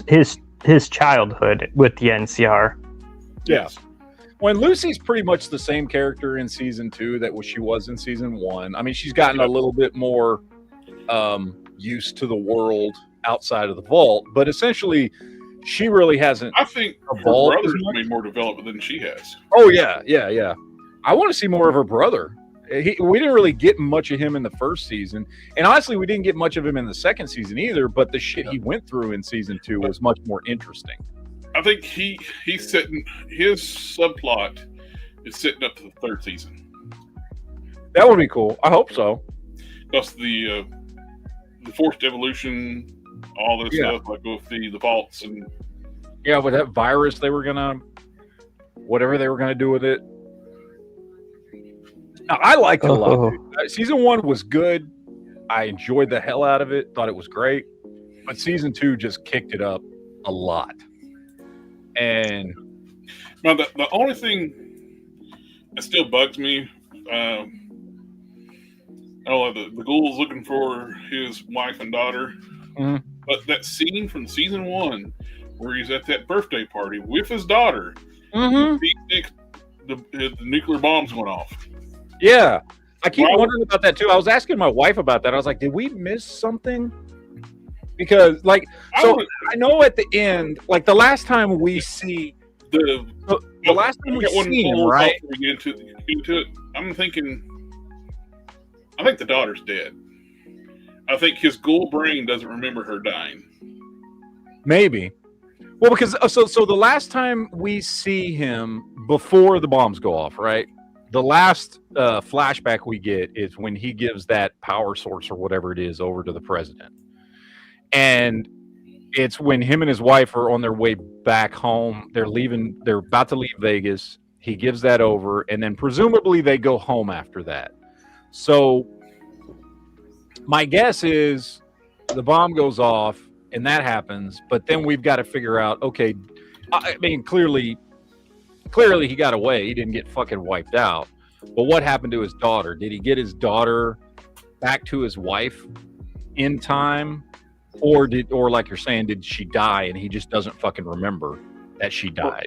childhood with the NCR. Yeah. When Lucy's pretty much the same character in season 2 that she was in season 1. I mean, she's gotten a little bit more used to the world outside of the vault, but essentially, she really hasn't. I think her brother's made more development than she has. Oh yeah. I want to see more of her brother. We didn't really get much of him in the first season, and honestly, we didn't get much of him in the second season either. But the shit he went through in season 2 was much more interesting. I think he's setting his subplot is setting up to the third season. That would be cool. I hope so. Plus the forced evolution, all this stuff, like with the vaults and with that virus they were gonna, whatever they were gonna do with it. Now, I liked it a lot. Season 1 was good. I enjoyed the hell out of it. Thought it was great, but season 2 just kicked it up a lot. And now the only thing that still bugs me, the ghoul's looking for his wife and daughter, but that scene from season 1 where he's at that birthday party with his daughter, the nuclear bombs went off. Yeah, I keep wondering about that too. I was asking my wife about that. I was like, did we miss something? Because, I know at the end, like the last time we see the last time we see him, right? We get into it. I'm thinking, I think the daughter's dead. I think his ghoul brain doesn't remember her dying. Maybe. Well, because so the last time we see him before the bombs go off, right? The last flashback we get is when he gives that power source or whatever it is over to the president. And it's when him and his wife are on their way back home. They're about to leave Vegas. He gives that over, and then presumably they go home after that. So my guess is the bomb goes off, and that happens, but then we've got to figure out, okay, I mean, clearly he got away. He didn't get fucking wiped out. But what happened to his daughter? Did he get his daughter back to his wife in time? Or like you're saying, did she die and he just doesn't fucking remember that she died?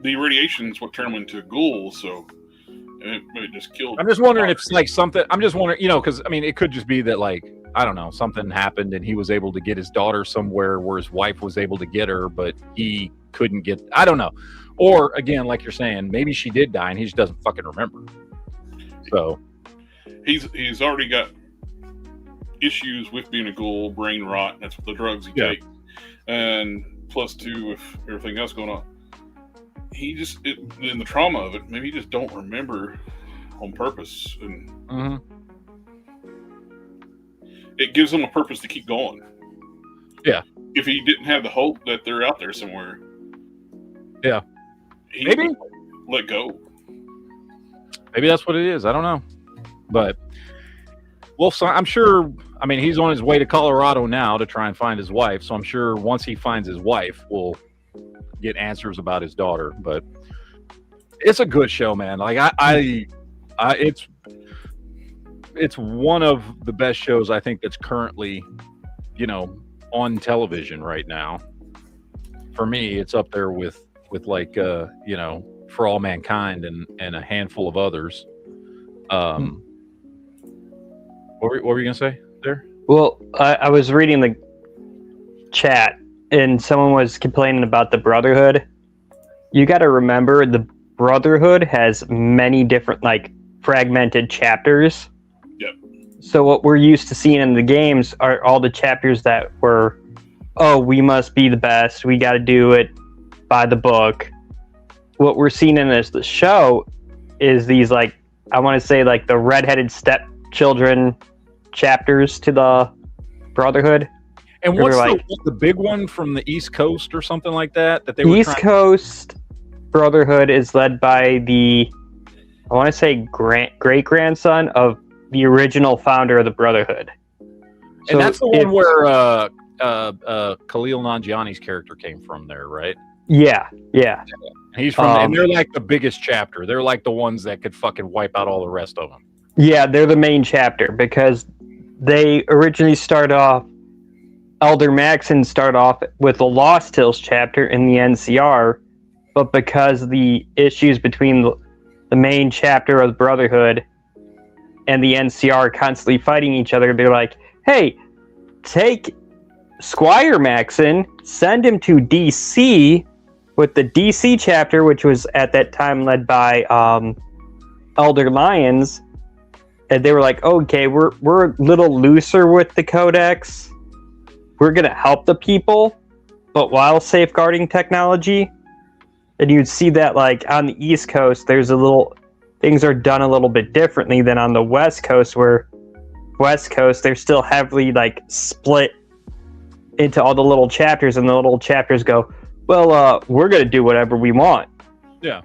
The radiation is what turned him into a ghoul, so it just killed. I'm just wondering if it's like something. I'm just wondering, because I mean, it could just be that, like, I don't know, something happened and he was able to get his daughter somewhere where his wife was able to get her, but he couldn't get. I don't know. Or again, like you're saying, maybe she did die and he just doesn't fucking remember. So he's already got issues with being a ghoul, brain rot. That's what the drugs he takes, and plus two with everything else going on. He just in the trauma of it, maybe he just don't remember on purpose, and it gives him a purpose to keep going. Yeah. If he didn't have the hope that they're out there somewhere, he maybe would let go. Maybe that's what it is. I don't know, but I'm sure. I mean, he's on his way to Colorado now to try and find his wife. So I'm sure once he finds his wife, we'll get answers about his daughter. But it's a good show, man. Like it's one of the best shows I think that's currently, on television right now. For me, it's up there with like For All Mankind and a handful of others. What were you gonna say there? Well, I was reading the chat and someone was complaining about the Brotherhood. You got to remember the Brotherhood has many different, like, fragmented chapters. Yep. So what we're used to seeing in the games are all the chapters that were, oh, we must be the best, we got to do it by the book. What we're seeing in the show is these, like, I want to say, like, the redheaded stepchildren chapters to the Brotherhood. And what's the big one from the East Coast or something like that? That they were East Coast Brotherhood is led by the, I want to say, great-grandson of the original founder of the Brotherhood. And so that's the one where Khalil Nanjiani's character came from there, right? Yeah. He's from, and they're like the biggest chapter. They're like the ones that could fucking wipe out all the rest of them. Yeah, they're the main chapter because they originally start off, Elder Maxon start off with the Lost Hills chapter in the NCR, but because the issues between the main chapter of the Brotherhood and the NCR constantly fighting each other, they're like, hey, take Squire Maxon, send him to DC with the DC chapter, which was at that time led by Elder Lyons, and they were like, okay, we're a little looser with the Codex. We're going to help the people, but while safeguarding technology. And you'd see that, like, on the East Coast, things are done a little bit differently than on the West Coast, where West Coast, they're still heavily, like, split into all the little chapters, and the little chapters go, well, we're going to do whatever we want. Yeah.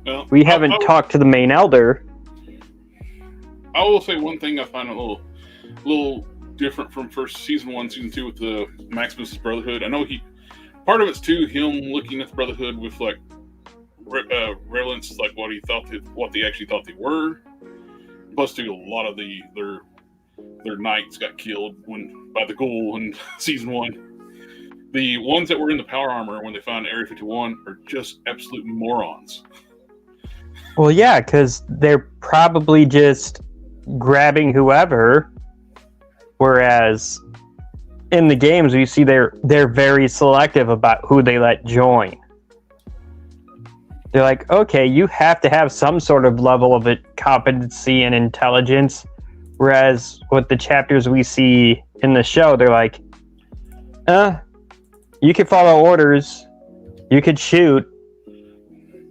Well, we haven't talked to the main elder. I will say one thing I find a little different from season 1, season 2 with the Maximus' Brotherhood. I know part of it's too him looking at the Brotherhood with, like, relevance, like what they actually thought they were. Plus, too, a lot of their knights got killed by the ghoul in season 1. The ones that were in the power armor when they found Area 51 are just absolute morons. Well, yeah, because they're probably just grabbing whoever, whereas in the games we see they're very selective about who they let join. They're like, okay, you have to have some sort of level of competency and intelligence, whereas with the chapters we see in the show, they're like, you can follow orders, you could shoot,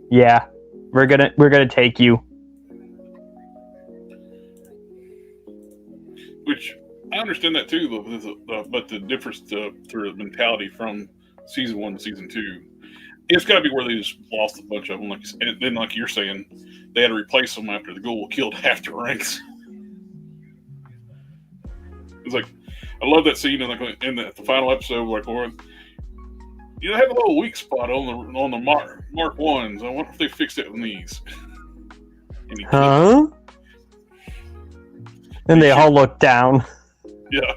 yeah, we're gonna take you. Which I understand that too, but the difference through the mentality from season 1 to season 2, it's got to be where they just lost a bunch of them. And then, like you're saying, they had to replace them after the ghoul killed half the ranks. It's like, I love that scene in the final episode, like, where you have a little weak spot on the Mark 1s. I wonder if they fixed it on these. Huh? And they all look down. Yeah.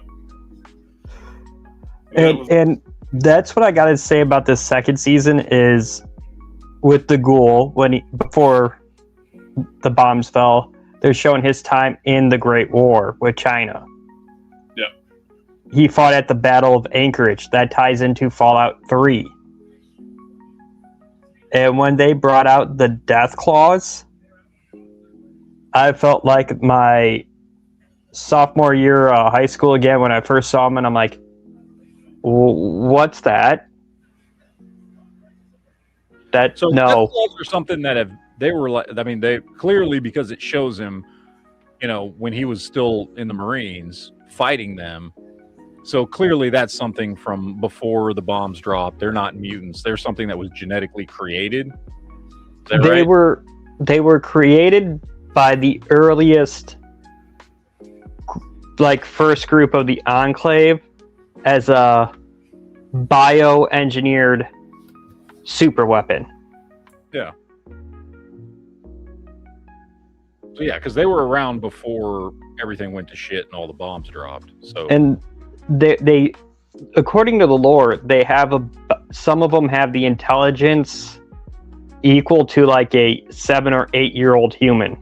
And that's what I gotta say about this second season is with the ghoul, before the bombs fell, they're showing his time in the Great War with China. Yeah. He fought at the Battle of Anchorage. That ties into Fallout 3. And when they brought out the Death Claws, I felt like my sophomore year high school again when I first saw them, and I'm like, what's that? So no. Death Claws are something that they clearly, because it shows him, when he was still in the Marines fighting them. So clearly that's something from before the bombs dropped. They're not mutants. They're something that was genetically created. Is that right? They were created by the earliest, first group of the Enclave as a bioengineered super weapon. Yeah. So yeah, because they were around before everything went to shit and all the bombs dropped. So and they according to the lore, they have some of them have the intelligence equal to like a 7 or 8 year old human.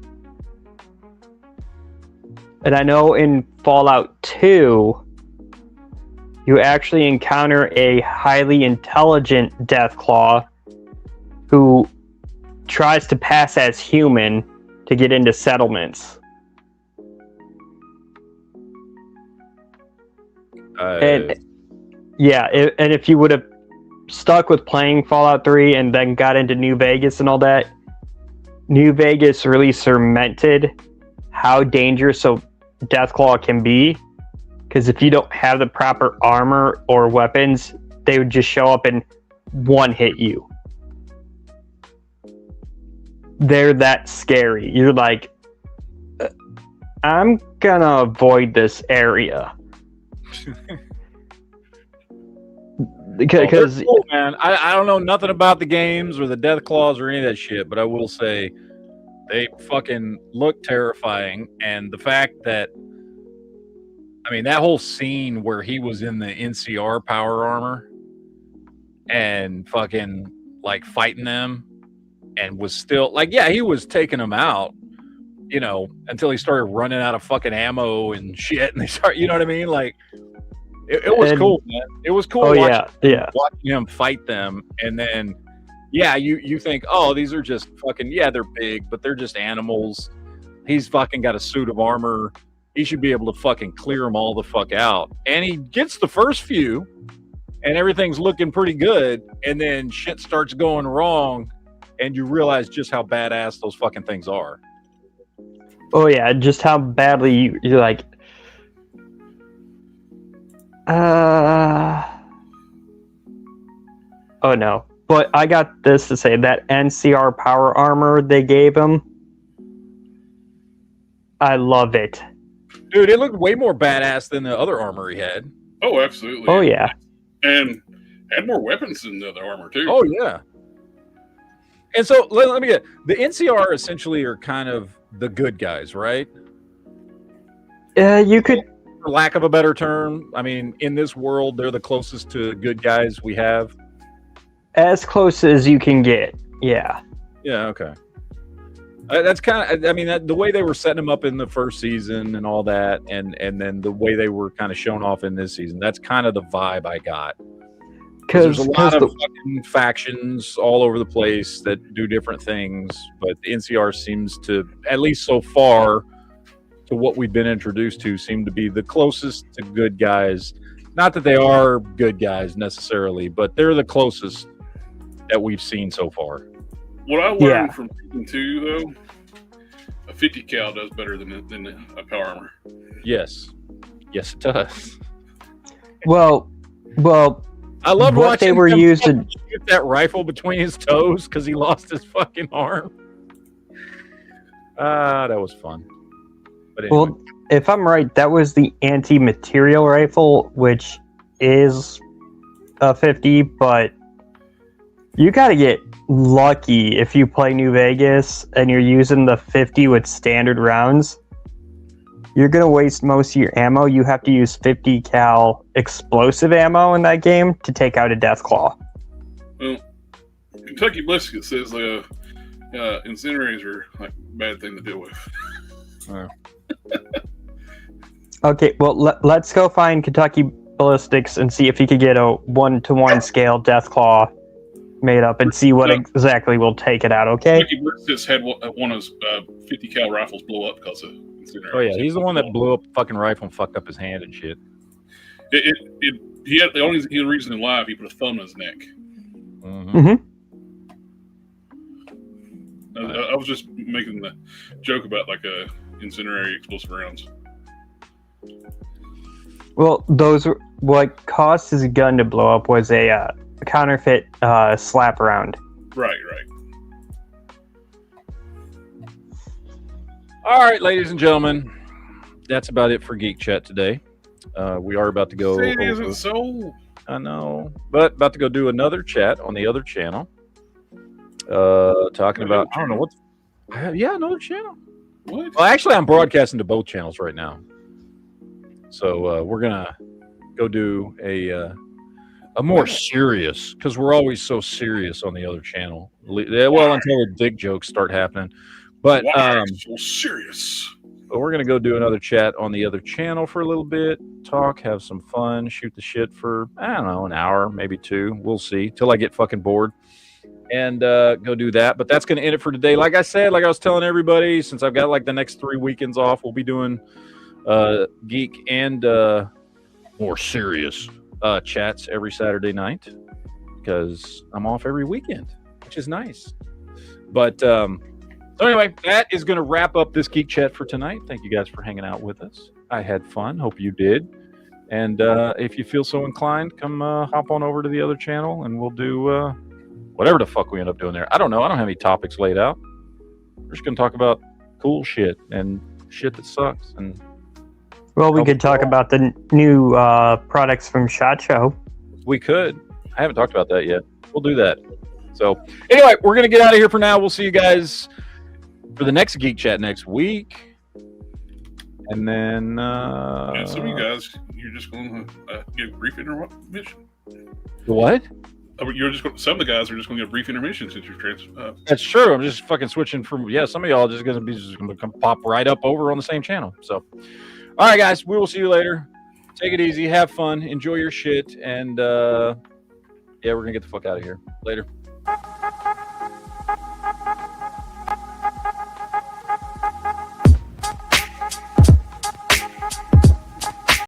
And I know in Fallout 2, you actually encounter a highly intelligent Deathclaw who tries to pass as human to get into settlements. And if you would have stuck with playing Fallout 3 and then got into New Vegas and all that, New Vegas really cemented how dangerous Deathclaw can be. Because if you don't have the proper armor or weapons, they would just show up and one-hit you. They're that scary. You're like, I'm gonna avoid this area. Because cool, man, I don't know nothing about the games or the death claws or any of that shit, but I will say they fucking look terrifying. And the fact that, I mean, that whole scene where he was in the NCR power armor and fucking like fighting them and was still like, yeah, he was taking them out, you know, until he started running out of fucking ammo and shit. And they start, you know what I mean? Like, it was cool, man. It was cool watching him fight them. And then, yeah, you think, oh, these are just fucking, yeah, they're big, but they're just animals. He's fucking got a suit of armor. He should be able to fucking clear them all the fuck out. And he gets the first few, and everything's looking pretty good. And then shit starts going wrong, and you realize just how badass those fucking things are. Oh, yeah, just how badly you're like, oh no. But I got this to say, that NCR power armor they gave him, I love it. Dude, it looked way more badass than the other armor he had. Oh, absolutely. Oh, yeah. And had more weapons than the other armor, too. Oh, yeah. And so, let me get, the NCR essentially are kind of the good guys, right? You could... For lack of a better term, I mean, in this world, they're the closest to good guys we have. As close as you can get, yeah. Yeah, okay. That's kind of, I mean, the way they were setting them up in the first season and all that, and then the way they were kind of shown off in this season, that's kind of the vibe I got. Because there's a lot of fucking factions all over the place that do different things, but the NCR seems to, at least so far, to what we've been introduced to, seem to be the closest to good guys. Not that they are good guys necessarily, but they're the closest that we've seen so far. What I learned from season 2, though, a 50 cal does better than a power armor. Yes, it does. Well, I love what watching they were using shoot that rifle between his toes because he lost his fucking arm. That was fun. But anyway. Well, if I'm right, that was the anti-material rifle, which is a 50, but you gotta get lucky if you play New Vegas and you're using the 50 with standard rounds. You're gonna waste most of your ammo. You have to use 50 cal explosive ammo in that game to take out a Deathclaw. Well, Kentucky Biscuit says incinerators are like a bad thing to deal with. Okay, well, let's go find Kentucky Ballistics and see if he could get a 1-to-1 scale Deathclaw made up and see what exactly will take it out, okay? Kentucky Ballistics had one of his 50 cal rifles blow up because of incinerators. Oh, yeah, he's the one that blew up a fucking rifle and fucked up his hand and shit. He had the only reason in life he put a thumb in his neck. Mm-hmm. I was just making the joke about like incendiary explosive rounds. Well, what caused his gun to blow up was a counterfeit slap round. Right. All right, ladies and gentlemen, that's about it for Geek Chat today. We are about to go. It isn't so. I know, but about to go do another chat on the other channel. Talking about, I don't know what. Yeah, another channel. What? Well, actually, I'm broadcasting to both channels right now. So we're gonna go do a more serious, because we're always so serious on the other channel. Well, until the dick jokes start happening. But so serious. But we're gonna go do another chat on the other channel for a little bit, talk, have some fun, shoot the shit for, I don't know, an hour, maybe 2. We'll see till I get fucking bored. and go do that. But that's going to end it for today. Like I said, like I was telling everybody, since I've got like the next 3 weekends off, we'll be doing Geek and more serious chats every Saturday night because I'm off every weekend, which is nice. But so anyway, that is going to wrap up this Geek Chat for tonight. Thank you guys for hanging out with us. I had fun. Hope you did. And if you feel so inclined, come hop on over to the other channel and we'll do whatever the fuck we end up doing there. I don't know. I don't have any topics laid out. We're just going to talk about cool shit and shit that sucks. And well, we could talk about the new products from SHOT Show. We could. I haven't talked about that yet. We'll do that. So anyway, we're going to get out of here for now. We'll see you guys for the next Geek Chat next week. And then some of you guys, you're just going to get a brief intermission. What? You're just some of the guys are just going to get a brief intermission since you're That's true. I'm just fucking switching from some of y'all are just going to come pop right up over on the same channel. So, all right, guys, we will see you later. Take it easy, have fun, enjoy your shit, and we're gonna get the fuck out of here. Later.